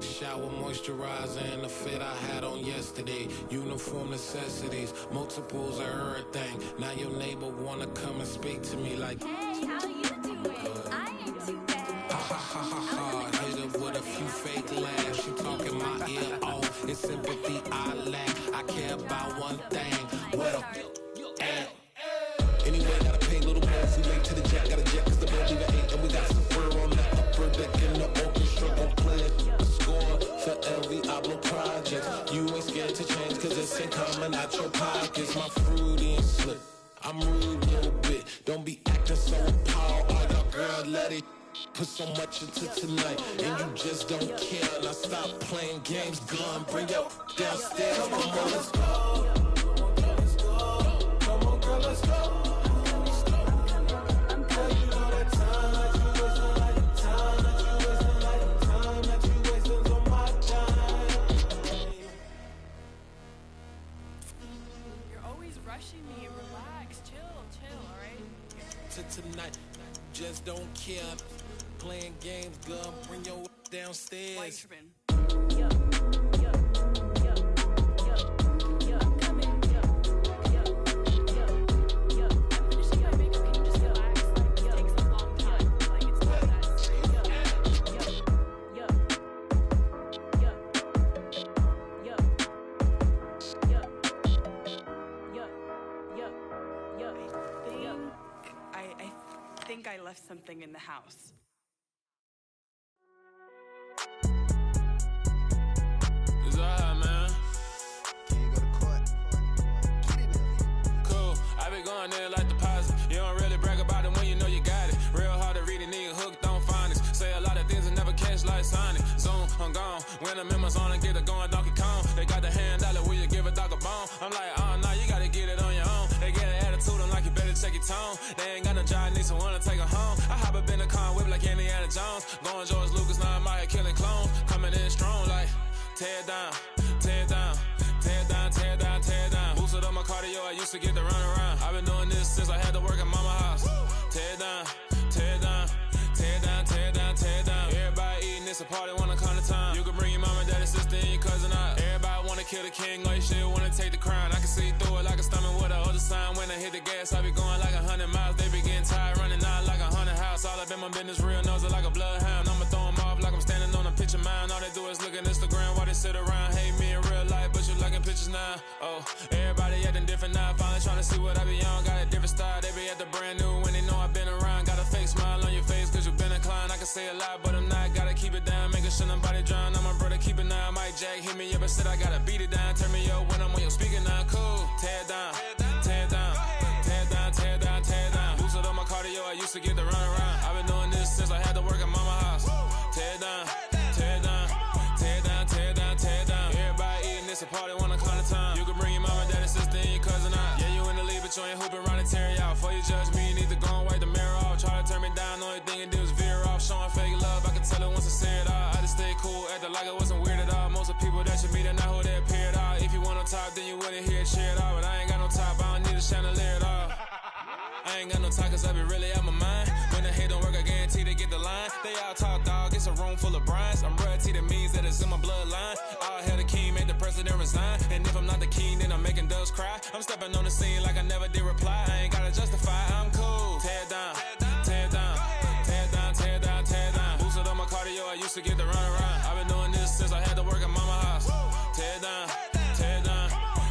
Shower, moisturizer, and the fit I had on yesterday. Uniform necessities, multiples of everything. Now your neighbor wanna come and speak to me like, hey, how you doing? I ain't too bad. ha. Hit her with a few fake laughs. She talking my ear off. It's sympathy I lack. I care about one thing. Well, anyway, gotta pay a little more. We late to the jet, got a jet cause the boat leave at 8. And we got some fur on the upper deck in the orchestra. Gon' play a score for every album project. You ain't scared to change cause it's ain't coming out your pockets. My fruity and slick, I'm rude a little bit. Don't be acting so appalled. Oh, your girl, let it put so much into tonight. And you just don't care. Now stop playing games, gun, bring your downstairs. Come on, girl, let's go. Come on, girl, let's go. Tonight, just don't care. Playing games, girl, bring your downstairs. something in the house. It's alright, man. Can you go to court? Get it up. Cool, I be going there like deposit. You don't really brag about it when you know you got it. Real hard to read a nigga hooked on phonics. Say a lot of things and never catch like Sonic. Zoom, I'm gone. When I'm in my zone, I get it going Donkey Kong. They got the $100, will you give a dog a bone? I'm like, oh no, you gotta get it on your own. They get an attitude, I'm like, you better check your tone. They ain't got no job, need someone to take her home. I hop up in the car, whip like Indiana Jones. Going George Lucas, now I'm out here killing clones. Coming in strong like, tear it down, tear it down. Tear it down, tear it down, tear it down. Boosted up my cardio, I used to get to run around. I've been doing this since I had to work at mama house. Tear it down, tear it down, tear it down, tear it down, tear it down. Everybody eating, it's a party, wanna come to time. You can bring your mama, daddy, sister, and your cousin out. Everybody wanna kill the king, or you shit wanna take the crown. I can see through it like a stomach with a other sign. When I hit the gas, I be going like 100 miles. They be getting tired, running out like 100 house. All up in my business, real nose like a bloodhound. I'ma throw 'em off like I'm standing on a picture mound. All they do is look at Instagram while they sit around. Hate me in real life, but you liking pictures now. Oh, everybody acting different now. Finally trying to see what I be on. Got a different style, they be at the brand new when they know I've been around. Got a fake smile on your face cause you been inclined. I can say a lot, but I'm not. Gotta keep it down, making sure nobody drown. I'm my brother, keep it now. Mike Jack hit me up and said I gotta beat it down. Turn me up when I'm on your speaker now. Cool, tear it down, tear it down, tear it down, tear it down, tear it down. Boosted up my cardio, I used to get to run around. I've been doing this since I had to work at mama house. Tear it down, tear it down, tear it down, tear it down, tear it down. Everybody eating, it's a party, wanna come to time. You can bring your mama, daddy, sister, and your cousin out. Yeah, you in the league, but you ain't hooping around and tear out. Before you judge me, you need to go and wipe the mirror off. Try to turn me down, the only thing you do is veer off. Showing fake love, I can tell it once I say it all. I just stay cool, acting like it wasn't weird at all. Most of the people that you meet are not who they appear at all. If you want on top, then you wouldn't hear it cheer at all. But I ain't got no top, I don't need a chandelier at all. I ain't got no time cause I be really out my mind. When the hate don't work, I guarantee they get the line. They all talk dog, it's a room full of brines. I'm royalty, that means that it's in my bloodline. All hell the king, made the president resign. And if I'm not the king, then I'm making doves cry. I'm stepping on the scene like I never did reply. I ain't gotta justify, I'm cool. Tear it down, tear it down, tear it down, tear it down, tear it down. Boosted up my cardio, I used to get to run around. I've been doing this since I had to work at mama house. Tear it down, tear it down,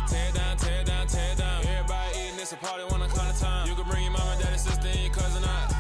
tear it down, tear it down, tear it down. Everybody eating, it's a party, wanna come to time. You can bring your mama, daddy, sister, and your cousin out.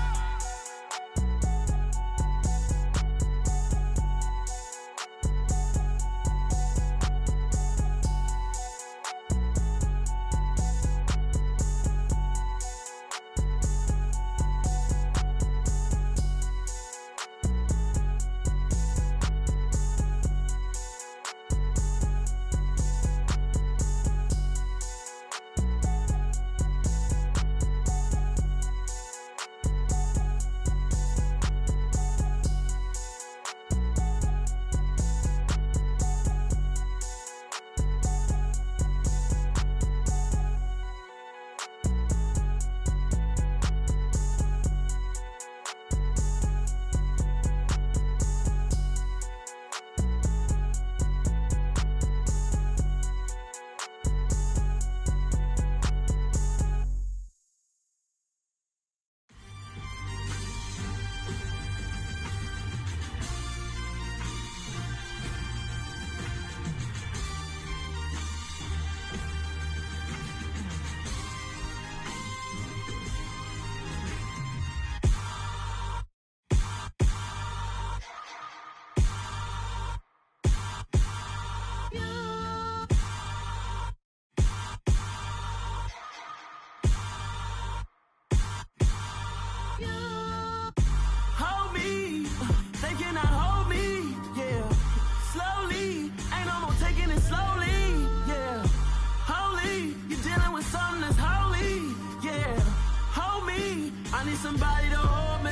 Somebody to hold me.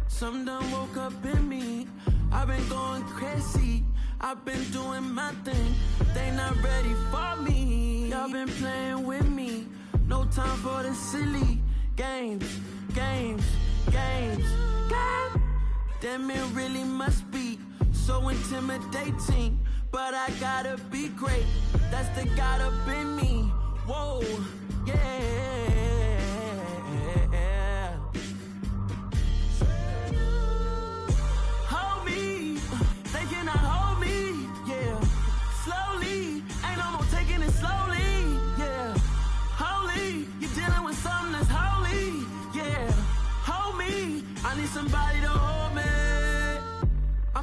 Some done woke up in me. I've been going crazy. I've been doing my thing. They not ready for me. Y'all been playing with me. No time for the silly games, games, games, games. Damn, it really must be so intimidating. But I gotta be great. That's the God up in me. Whoa, yeah. Hold me.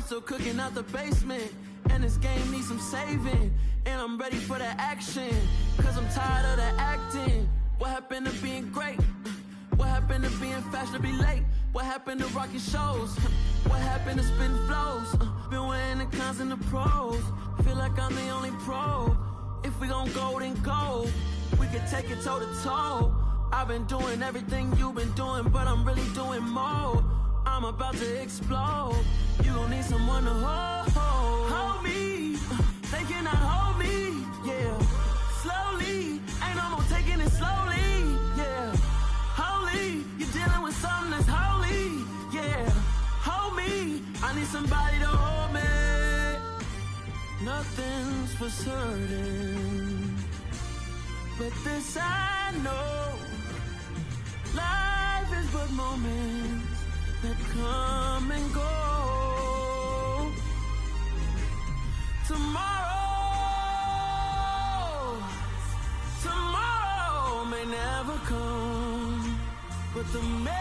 still cooking out the basement. And this game needs some saving. And I'm ready for the action. Cause I'm tired of the acting. What happened to being great? What happened to being fashionably late? What happened to rocking shows? What happened to spitting flows? Been wearing the cons and the pros. Feel like I'm the only pro. If we gon' go, then go. We can take it toe to toe. I've been doing everything you've been doing, but I'm really doing more. I'm about to explode. You gon' need someone to hold me. They cannot hold me, yeah. Slowly, ain't no more taking it slowly, yeah. Holy, you're dealing with something that's holy, yeah. Hold me, I need somebody to hold me. Nothing's for certain, but this I know. Life is but moments that come and go. Tomorrow may never come, but the memories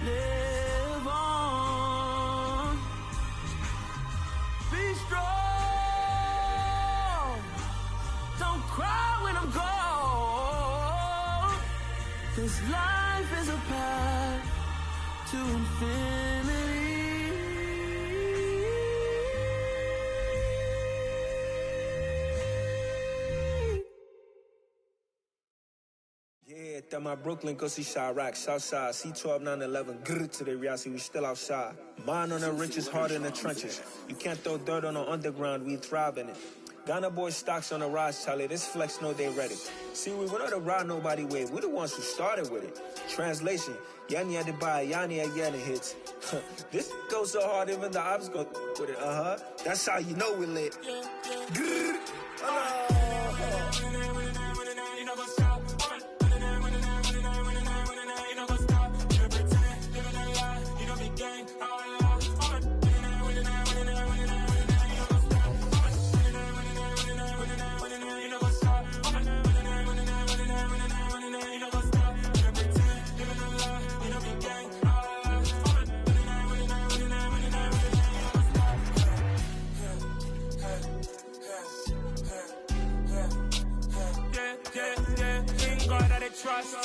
live on. Be strong, don't cry when I'm gone. This life is a path to infinity. Yeah, that my Brooklyn, go see Chirac, Southside, C12, 911, grrr to the reality, we still outside. Mine on the richest, heart in the trenches. You can't throw dirt on the underground, we thrive in it. Ghana boys stocks on the rise, Charlie, this flex know they ready. See, we were not a ride nobody with, we the ones who started with it. Translation, Yani had to buy, Yani again it hits. This goes so hard, even the ops go with it, That's how you know we lit. Grrr. Trust,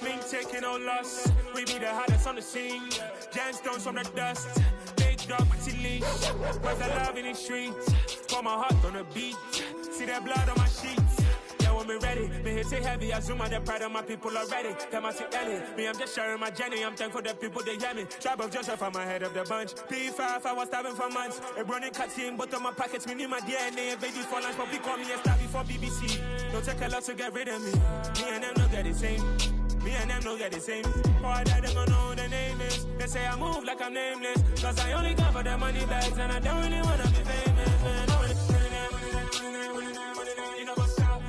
me taking no loss. We be the hottest on the scene. Gemstones from the dust. Big dog, pretty leash. Where's the love in the streets? Pour my heart on the beat. See that blood on my sheets. Yeah, when we ready, me hit it heavy. I zoom out the pride of my people already. Them I see Ellie. Me, I'm just sharing my journey. I'm thankful that people they hear me. Tribe of Joseph, I'm ahead of the bunch. P5, I was starving for months. A running cutscene, but on my pockets, me need my DNA. Baby for lunch, but we call me a star before BBC. Don't take a lot to get rid of me. Me and them don't get the same. Me and them don't get the same. Boy, that them don't know who the name is. They say I move like I'm nameless. Cause I only come for the money bags and I don't really wanna be famous, man. You know what's up?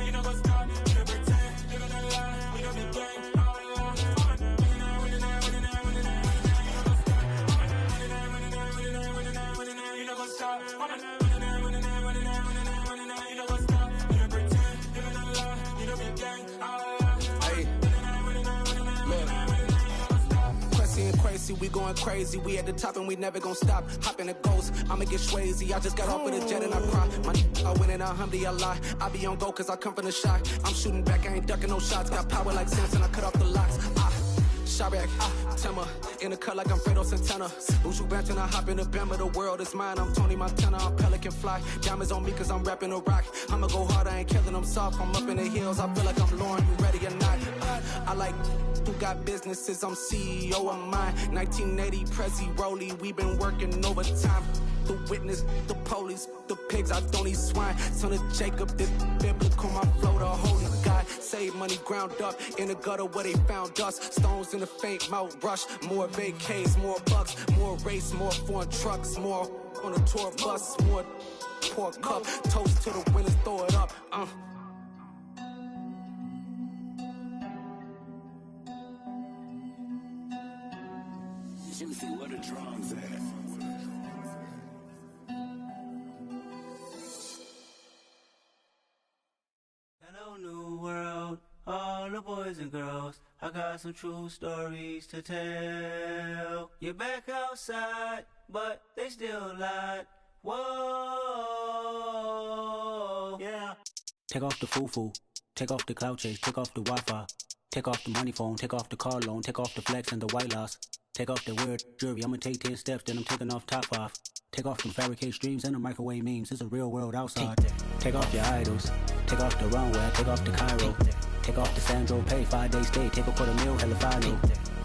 You know what's up? You don't pretend, living a lie. We don't be gang. You know what's up? We going crazy, we at the top and we never gonna stop. Hop in a ghost, I'ma get swayzy. I just got off with a jet and I cry. My I win in a alhamdulillah. I be on go cause I come from the shot. I'm shooting back, I ain't ducking no shots. Got power like Samson, I cut off the locks. Chirac, Tema, in the cut like I'm Fredo Santana. Uju Benton, I hop in the Bama, the world is mine. I'm Tony Montana, I'm Pelican Fly. Diamonds on me cause I'm rapping a rock. I'ma go hard, I ain't killing them soft. I'm up in the hills, I feel like I'm Lauren, you ready or not? I like who got businesses, I'm CEO of mine. 1980 Prezi Rolly, we been working overtime. The witness, the police, the pigs, I don't eat swine. Son of Jacob, this biblical, my flow, the holy God. Save money ground up in the gutter where they found us. Stones in the faint mouth rush. More vacays, more bucks, more race, more foreign trucks, more on a tour bus, more pour cup. Toast to the winners, throw it up. Juicy, where the drums at? Hello, new world, all the boys and girls. I got got some true stories to tell. You're back outside, but they still lied. Whoa, yeah. Take off the foo-foo, take off the cloud chase, take off the Wi-Fi, take off the money phone, take off the car loan, take off the flex and the white loss, take off the weird jewelry. I'ma take 10 steps, then I'm taking off top 5. Take off them fabricate streams and the microwave memes. It's a real world outside. Take off your idols, take off the runway, take off the Cairo, take off the Sandro pay, 5-day stay, take a $250,000, hella final.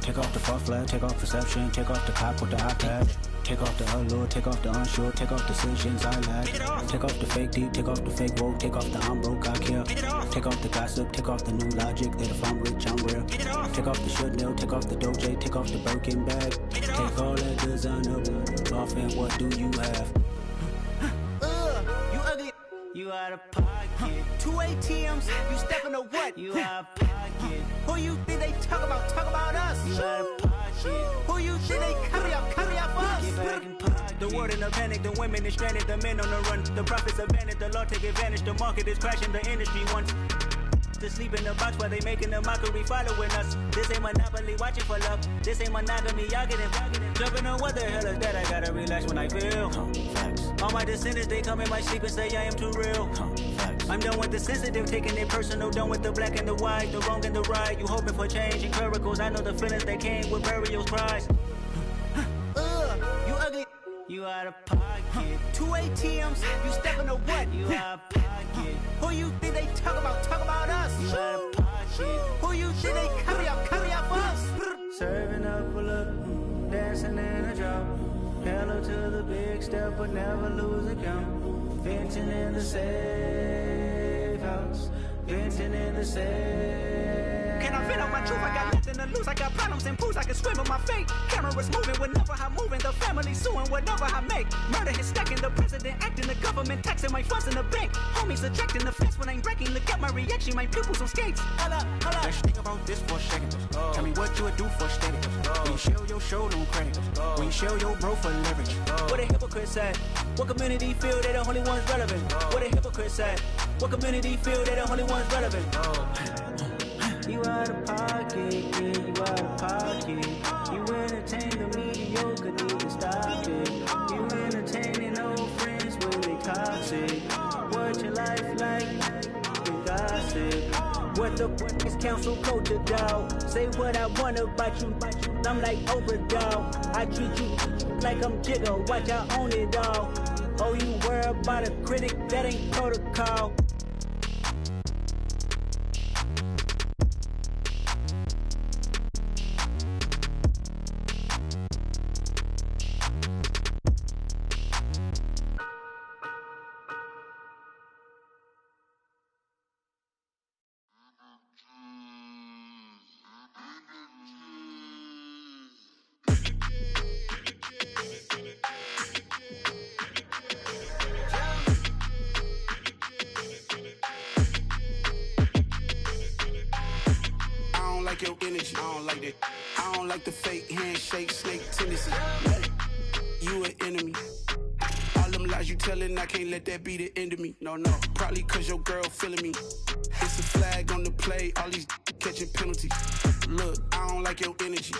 Take off the far flag, take off perception, take off the cop with the iPad. Take off the allure, take off the unsure, take off decisions I lack. Take off the fake deep, take off the fake woke, take off the I'm broke, I care. Take off the gossip, take off the new logic that if I'm rich, I'm real. Take off the Chanel, take off the Doja, take off the Birkin bag. Take all that designer off and what do you have? You ugly, you out of pocket. 2 ATMs, you stepping to what? You out of pocket. Who you think they talk about us? You out of pocket. Who you think they carry out for us? Get back in pocket. The world in a panic, the women is stranded, the men on the run. The profits abandoned, the law take advantage. The market is crashing, the industry wants to sleep in the box while they making a mockery following us. This ain't monopoly, watching for love. This ain't monogamy, y'all getting jumping on what the hell is that? I gotta relax when I feel. All my descendants, they come in my sleep and say I am too real. I'm done with the sensitive, taking it personal. Done with the black and the white, the wrong and the right. You hoping for change and miracles. I know the feelings that came with burials, cries. You ugly, you out of pocket. 2 ATMs, you stepping to what? You out of pocket. Who you think they talk about us? You out of pocket. Who you think they carry out for us? Serving up a look, dancing in a drop. Hello to the big step, but never lose a count. Venting in the safe house, venting in the safe. Can I vent on my truth? I got nothing to lose. I got problems and pools. I can swim in my fate. Cameras moving whenever I'm moving. The family suing whatever I make. Murder is stacking. The president acting. The government taxing my funds in the bank. Homies ejecting the fence when I'm breaking. Look at my reaction. My pupils on skates. Hold up. Let's think about this for a second. Tell me what you would do for steady. When you show your show, don't credit. When you show your bro for leverage. What a hypocrite said. What community feel they the only ones relevant? What a hypocrite said. What community feel they the only ones relevant? You out of pocket, yeah, you out of pocket. You entertain the mediocre, need to stop it. You entertaining old friends when they toxic. What your life like? You gossip. What the fuck is council culture, dog? Say what I want about you. I'm like Oprah, dog. I treat you like I'm Jigga. Watch I own it all. Oh, you worry about a critic? That ain't protocol. Your energy, I don't like that. I don't like the fake handshake, snake tendency. You an enemy. All them lies you telling, I can't let that be the end of me. No, probably cause your girl feeling me. It's a flag on the play, all these catching penalties. Look, I don't like your energy.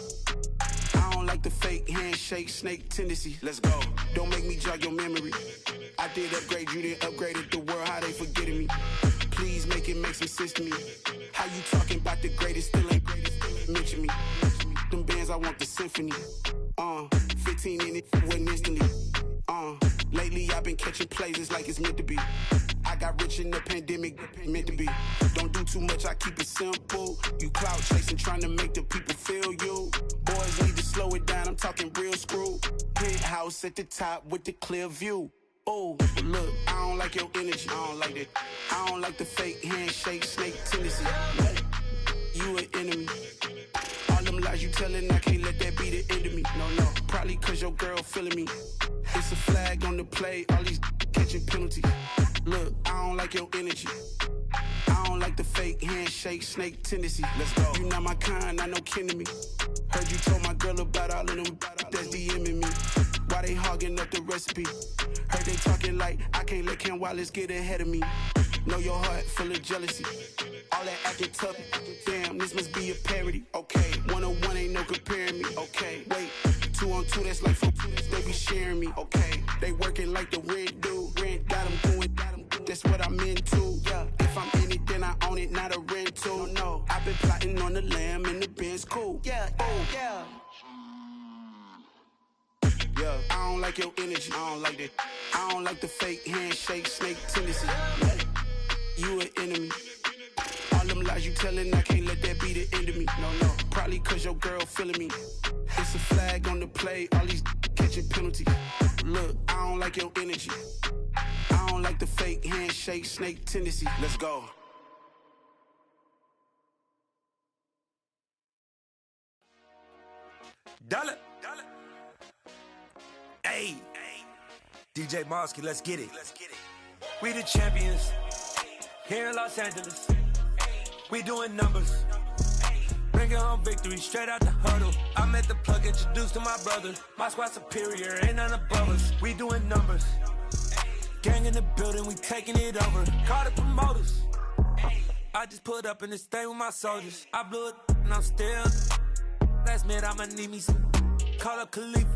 I don't like the fake handshake, snake tendency. Let's go. Don't make me jog your memory. I did upgrade, you didn't upgrade it. The world, how they forgetting me. Please make it make some sense to me. How you talking about the greatest, still ain't greatest, mention me. Them bands, I want the symphony. 15 in it, wasn't instantly. Lately I've been catching plays, it's like it's meant to be. I got rich in the pandemic, meant to be. Don't do too much, I keep it simple. You clout chasing, trying to make the people feel you. Boys need to slow it down, I'm talking real screw. Penthouse at the top with the clear view. Oh, look, I don't like your energy, I don't like that. I don't like the fake handshake, snake tendency. You an enemy. All them lies you telling, I can't let that be the end of me. No, probably cause your girl feeling me. It's a flag on the play, all these catching penalties. Look, I don't like your energy. I don't like the fake handshake, snake tendency. Let's go. You not my kind, I know kin to me. Heard you told my girl about all of them that's DMing me. Why they hogging up the recipe? Heard they talking like I can't let Ken Wallace get ahead of me. Know your heart full of jealousy. All that acting tough, damn, this must be a parody. Okay, 101 ain't no comparing me. Okay, wait, 2 on 2, that's like 4, they be sharing me. Okay, they working like the rent do. Rent got them doing, that's what I'm into. Yeah, if I'm in it, then I own it, not a rental. No, I've been plotting on the lamb and the Benz cool. Yeah, yeah. Yeah, I don't like your energy, I don't like that. I don't like the fake handshake, snake tendency. You an enemy. All them lies you telling, I can't let that be the end of me. No, probably cause your girl feeling me. It's a flag on the play, all these catching penalties. Look, I don't like your energy. I don't like the fake handshake, snake tendency. Let's go. Dollar. Hey, DJ Mosky, let's get it. We the champions here in Los Angeles. We doing numbers, bringing home victory straight out the huddle. I met the plug, introduced to my brother. My squad superior, ain't none above us. We doing numbers, gang in the building, we taking it over. Call the promoters. I just put up in this thing with my soldiers. I blew it and I'm still. Last minute I'ma need me some. Call up Khalifa.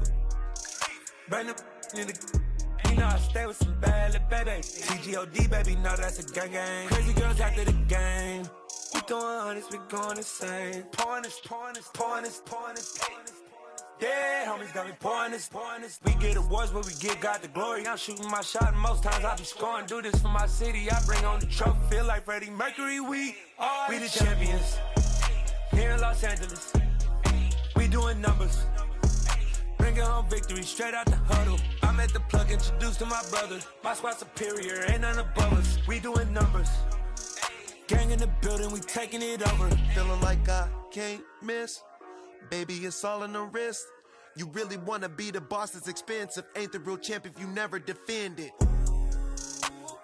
Burn the in the. You know I stay with some bad little baby. TGOD baby, know that's a gang gang. Crazy girls after the game. We throwing hundreds, we going insane. Pouring this. Yeah, homies got me pouring this. We get awards, but we get God the glory. I'm shooting my shot, and most times I be scoring. Do this for my city, I bring on the trophy. Feel like Freddie Mercury, we the champions here in Los Angeles. We doing numbers, bringing home victory straight out the huddle. I met the plug, introduced to my brother. My squad superior, ain't none above us. We doing numbers, gang in the building, we taking it over. Feeling like I can't miss. Baby, it's all in the wrist. You really wanna be the boss, it's expensive. Ain't the real champ if you never defend it.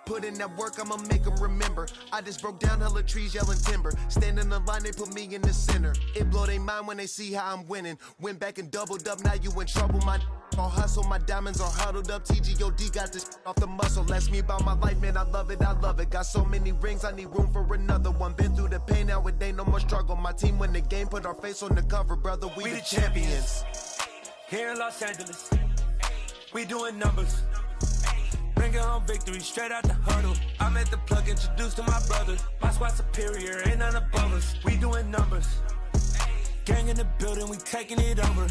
Put in that work, I'ma make them remember. I just broke down hella trees, yelling timber. Stand in the line, they put me in the center. It blow they mind when they see how I'm winning. Went back and doubled up, now you in trouble. My all hustle, my diamonds are huddled up. TGOD got this off the muscle. Ask me about my life, man, I love it. Got so many rings, I need room for another one. Been through the pain, now it ain't no more struggle. My team win the game, put our face on the cover, brother. We the champions here in Los Angeles. We doing numbers, bringing home victory straight out the huddle. I met the plug, introduced to my brother. My squad superior, ain't none above us. We doing numbers, gang in the building, we taking it over.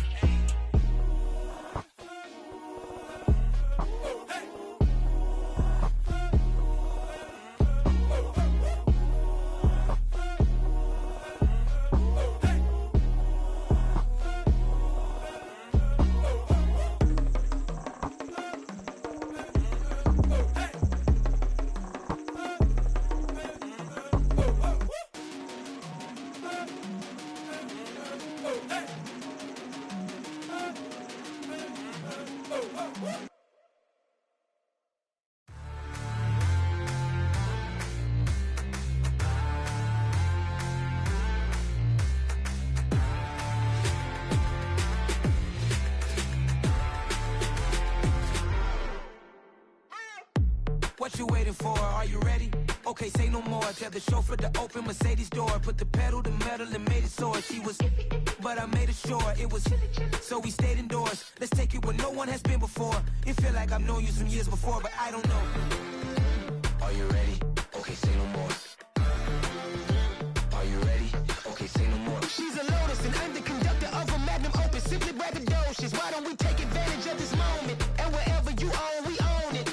What you waiting for? Are you ready? Okay, say no more. Tell the chauffeur to open Mercedes door. Put the pedal to metal and made it soar. She was, but I made it sure it was. So we stayed indoors. Let's take it where no one has been before. It feel like I've known you some years before, but I don't know. Are you ready? Okay, say no more. Are you ready? Okay, say no more. She's a Lotus and I'm the conductor of a Magnum Opus. Simply braggadocious. Why don't we take advantage of this moment? And wherever you own, we own it.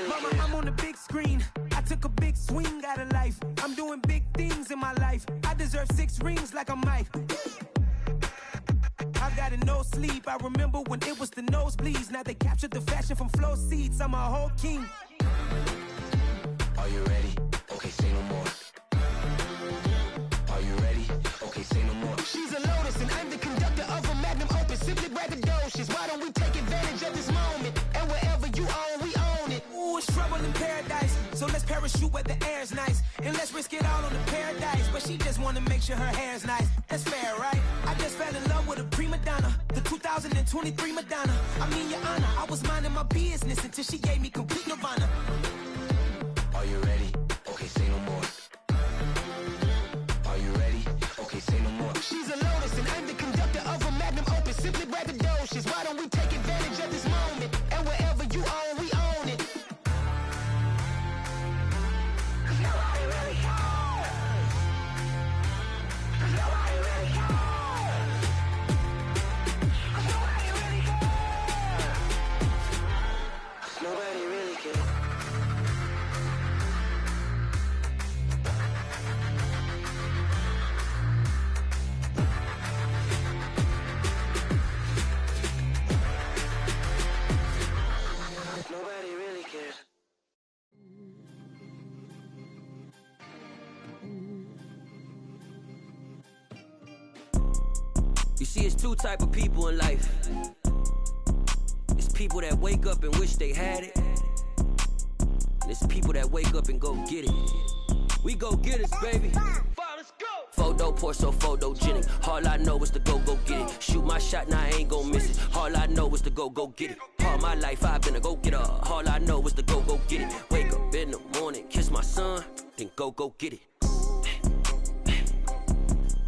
Mama, I'm on the big screen. I took a big swing out of life. I'm doing big things in my life. I deserve 6 rings like a Mike. I've got no sleep. I remember when it was the nosebleeds. Now they captured the fashion from flow seats. I'm a whole king. Are you ready? Okay, say no more. Are you ready? Okay, say no more. She's a Lotus and I'm the conductor of a Magnum Opus. Simply braggadocious. Why don't we take advantage of this moment? And wherever you own, we own it. Ooh, it's trouble in paradise. So let's parachute where the air's nice. Then let's risk it all on the paradise. But she just wanna make sure her hair's nice. That's fair, right? I just fell in love with a prima donna, the 2023 Madonna. I mean, Your Honor, I was minding my business until she gave me complete nirvana. Are you ready? Okay, say no more. Are you ready? Okay, say no more. She's a lotus and I'm the conductor of a magnum opus. Simply braggadocious. Why don't we take advantage of this moment? And wherever you own, we own it. 'Cause nobody really cares. 'Cause nobody really cares. 'Cause nobody really cares. 'Cause nobody really cares. Nobody really cares. You see, it's two type of people in life. It's people that wake up and wish they had it. And it's people that wake up and go get it. We go get it, baby. Photo pour so photogenic. All I know is to go get it. Shoot my shot, now I ain't gon' miss it. All I know is to go get it. All my life I've been a go-getter. All I know is to go get it. Wake up in the morning, kiss my son, then go get it.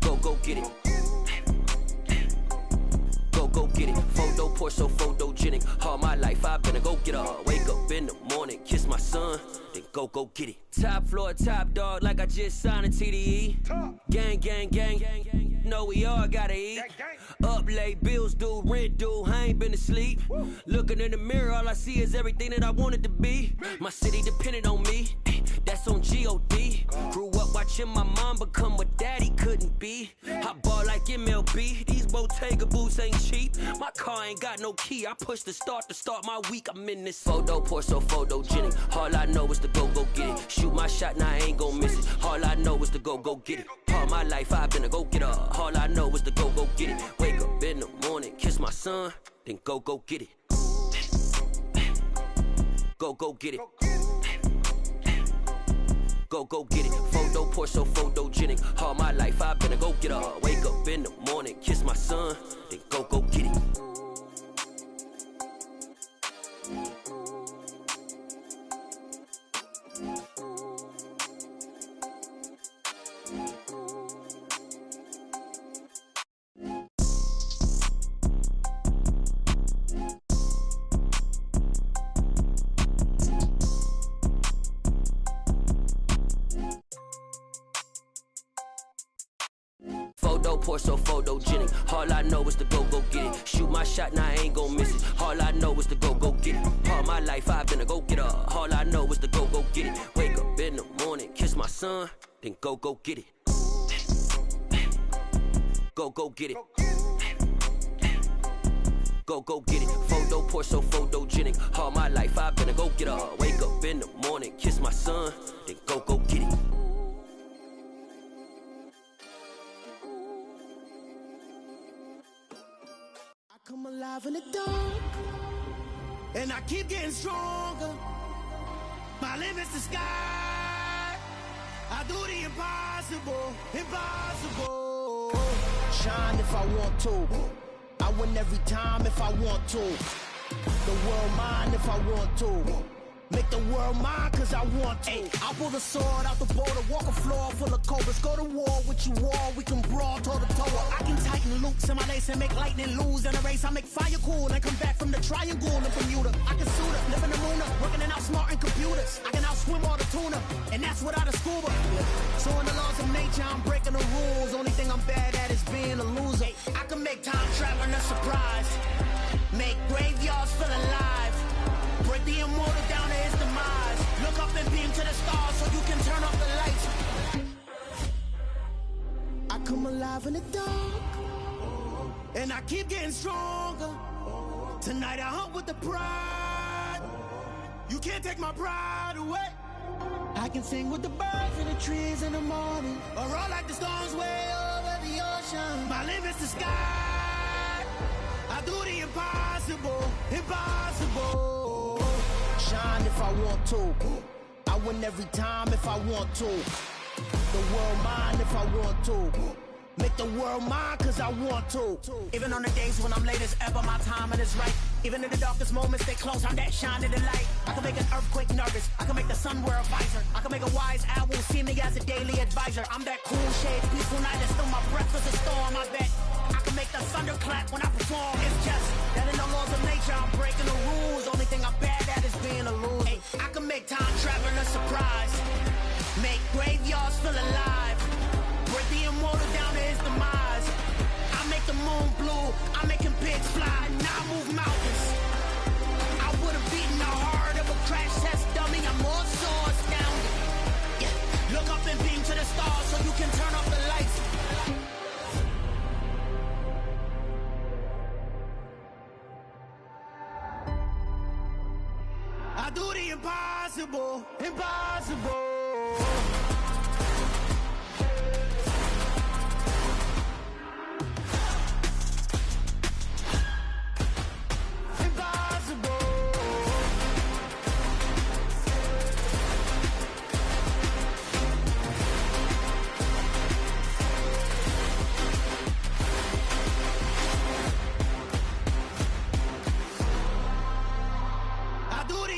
Go get it. Go get it. Photo pour so photogenic. All my life I've been a go-getter. Wake up in the morning, kiss my son, then go get it. Top floor, top dog, like I just signed a TDE. Gang, gang, gang, gang. Know we all gotta eat. Up late, bills due, rent due, I ain't been asleep. Looking in the mirror, all I see is everything that I wanted to be. My city depended on me, that's on G.O.D. Grew up watching my mom become what daddy couldn't be. I ball like MLB, these Bottega boots ain't cheap. My car ain't got no key, I push the start to start my week. I'm in this photo pour so photogenic. All I know is to go get it. Shoot my shot, now I ain't gon' miss it. All I know is to go get it. All my life I've been a go-getter. All I know is to go get it. Wake up in the morning, kiss my son, then go get it. Go get it. Go get it. Photo pour so photogenic. All my life I've been a go-getter. Wake up in the morning, kiss my son, then go get it. Photo pour so photogenic. All I know is to go get it. Shoot my shot, now I ain't gon' miss it. All I know is to go get it. All my life I've been a go-getter. All I know is to go get it. Wake up in the morning, kiss my son, then go get it. Go get it. Go get it. Photo pour so photogenic. All my life I've been a go-getter. Wake up in the morning, kiss my son, then go get it. Come alive in the dark, and I keep getting stronger. My limit's the sky. I do the impossible, impossible. Shine if I want to. I win every time if I want to. The world mine if I want to. Make the world mine cause I want to. I'll pull the sword out the border, walk a floor full of cobras. Go to war with you all, we can brawl toe to toe. I can tighten loops in my lace and make lightning lose in a race. I make fire cool and come back from the triangle in Bermuda. I can suit up, live in the moon, working and outsmarting computers. I can outswim all the tuna, and that's without a scuba. So in the laws of nature, I'm breaking the rules. Only thing I'm bad at is being a loser. I can make time traveling a surprise, make graveyards feel alive. Break the immortal down to his demise. Look up and beam to the stars so you can turn off the lights. I come alive in the dark, and I keep getting stronger. Tonight I hunt with the pride. You can't take my pride away. I can sing with the birds in the trees in the morning, or roll like the storms way over the ocean. My limit's the sky. I do the impossible, impossible. Shine if I want to. I win every time if I want to. The world mine if I want to. Make the world mine cause I want to. Even on the days when I'm late as ever, my timing is right. Even in the darkest moments, they close, I'm that shining the light. I can make an earthquake nervous, I can make the sun wear a visor. I can make a wise owl see me as a daily advisor. I'm that cool shade, peaceful night, and still my breath is a storm, I bet. I can make the thunder clap when I perform. It's just that in the laws of nature, I'm breaking the rules. Only thing I'm bad at is being a loser. Hey, I can make time travel a surprise. Make graveyards feel alive. Break the immortal down to his demise. I make the moon blue, I make him pigs fly. Now I move mountains. I would've beaten the heart of a crash test dummy. I'm more so astounded. Yeah. Look up and beam to the stars so you can turn off the lights. I do the impossible, impossible.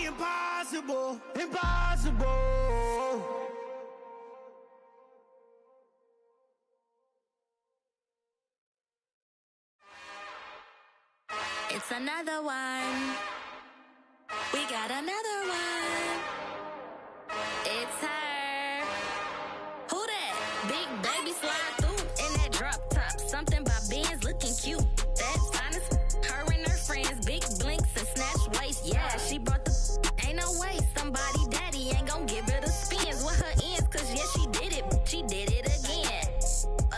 Impossible, impossible. It's another one. We got another one. It's her. Who that? Big baby slide through in that drop top. Something by Benz looking cute. That's honest. Her and her friends, big blinks and snatch waist. Yeah, she brought the. Ain't no way somebody daddy ain't gon' give her the spins with her ends. Cause yeah, she did it. She did it again.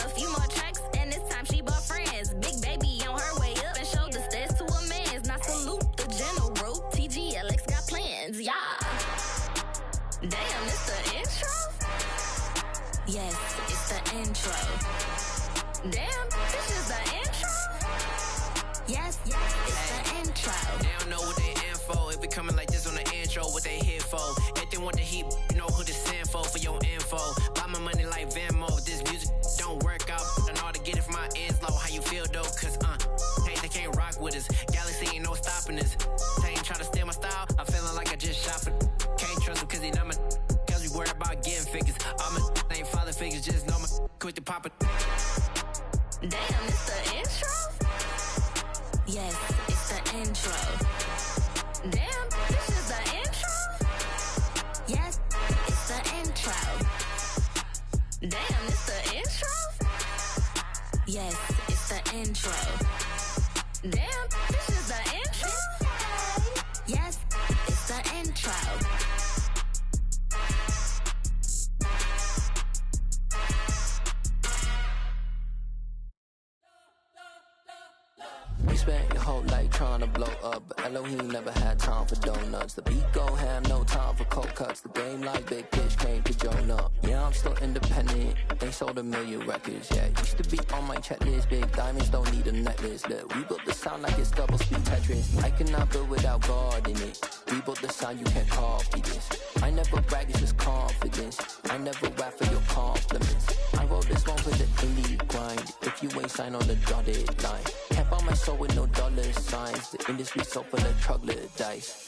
A few more tracks and this time she bought friends. Big baby on her way up and showed the stairs to a man's. Now salute the general. TGLX got plans, yeah. Damn, it's the intro? Yes, it's the intro. Damn, this is the intro? Yes, it's the intro. They don't know what they in for. If it coming like this on the intro, what they here for? If they want the heat, you know who to send for your info. Buy my money like Venmo. If this music don't work out, I know how to get it from my ends low. How you feel though? Cause hey, they can't rock with us. Galaxy ain't no stopping us. They ain't try to steal my style. I'm feeling like I just shot for. Can't trust them cause they not my. Cause we worry about getting figures. All my ain't father figures. Just know my quit the pop it. Damn, it's the intro? Yes, it's the intro. Damn, this is the intro? Yes, it's the intro. Damn, it's the intro? Yes, it's the intro. Damn, this is the intro? Yes, it's the intro. We spent your whole life trying to blow up, but Elohim never had time for donuts. The beat go ham, no time for cold cuts. The game like Big Fish came to Jonah. Yeah, I'm still independent. They sold 1 million records. Yeah, used to be on my checklist. Big diamonds don't need a necklace. Look, we built the sound like it's double speed Tetris. I cannot build without God in it. We built the sound, you can't copy this. I never brag, it's just confidence. I never rap for your compliments. I wrote this one for the indie grind. If you ain't signed on the dotted line, can't buy my soul with no dollar signs. The industry so full of troglodytes.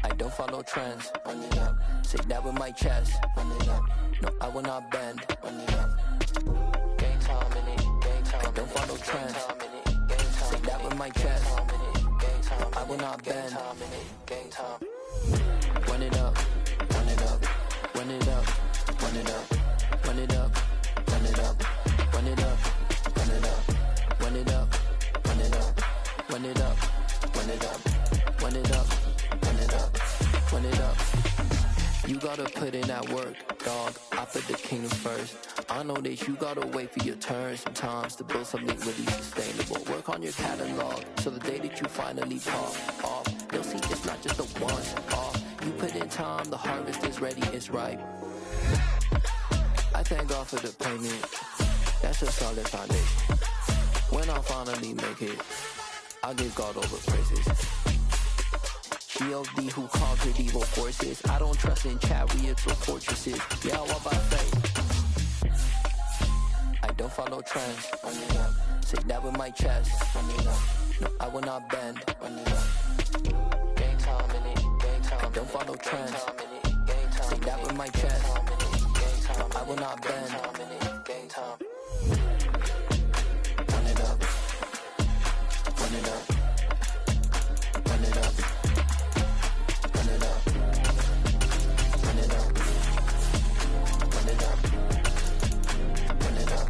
I don't follow trends. Run it up. Say that with my chest. Run it up. No, I will not bend. Run it up. Gang time in it. Gang time. I don't follow trends. Say that with my chest. I will not bend. Gang time. Run it up. Run it up. Run it up. Run it up. Run it up. Run it up. Run it up. Run it up. Run it up. Run it up. Run it up. Run it up. Run it up. Run it up. Run it up. You gotta put in that work, dog. I put the kingdom first. I know that you gotta wait for your turn sometimes to build something really sustainable. Work on your catalog, so the day that you finally pop off, they'll see it's not just a once off. You put in time, the harvest is ready, it's ripe. I thank God for the payment. That's a solid foundation. When I finally make it, I'll give God all the praises. G.O.D. who conquered evil forces. I don't trust in chariots or fortresses. Yeah, I walk by faith. I don't follow trends. Say that with my chest. No, I will not bend. Gang time in it. I don't follow trends. Say that with my chest. No, I will not bend. Gang time. Run it up. Run it up. Run it up. Run it up. Run it up. Run it up. Run it up.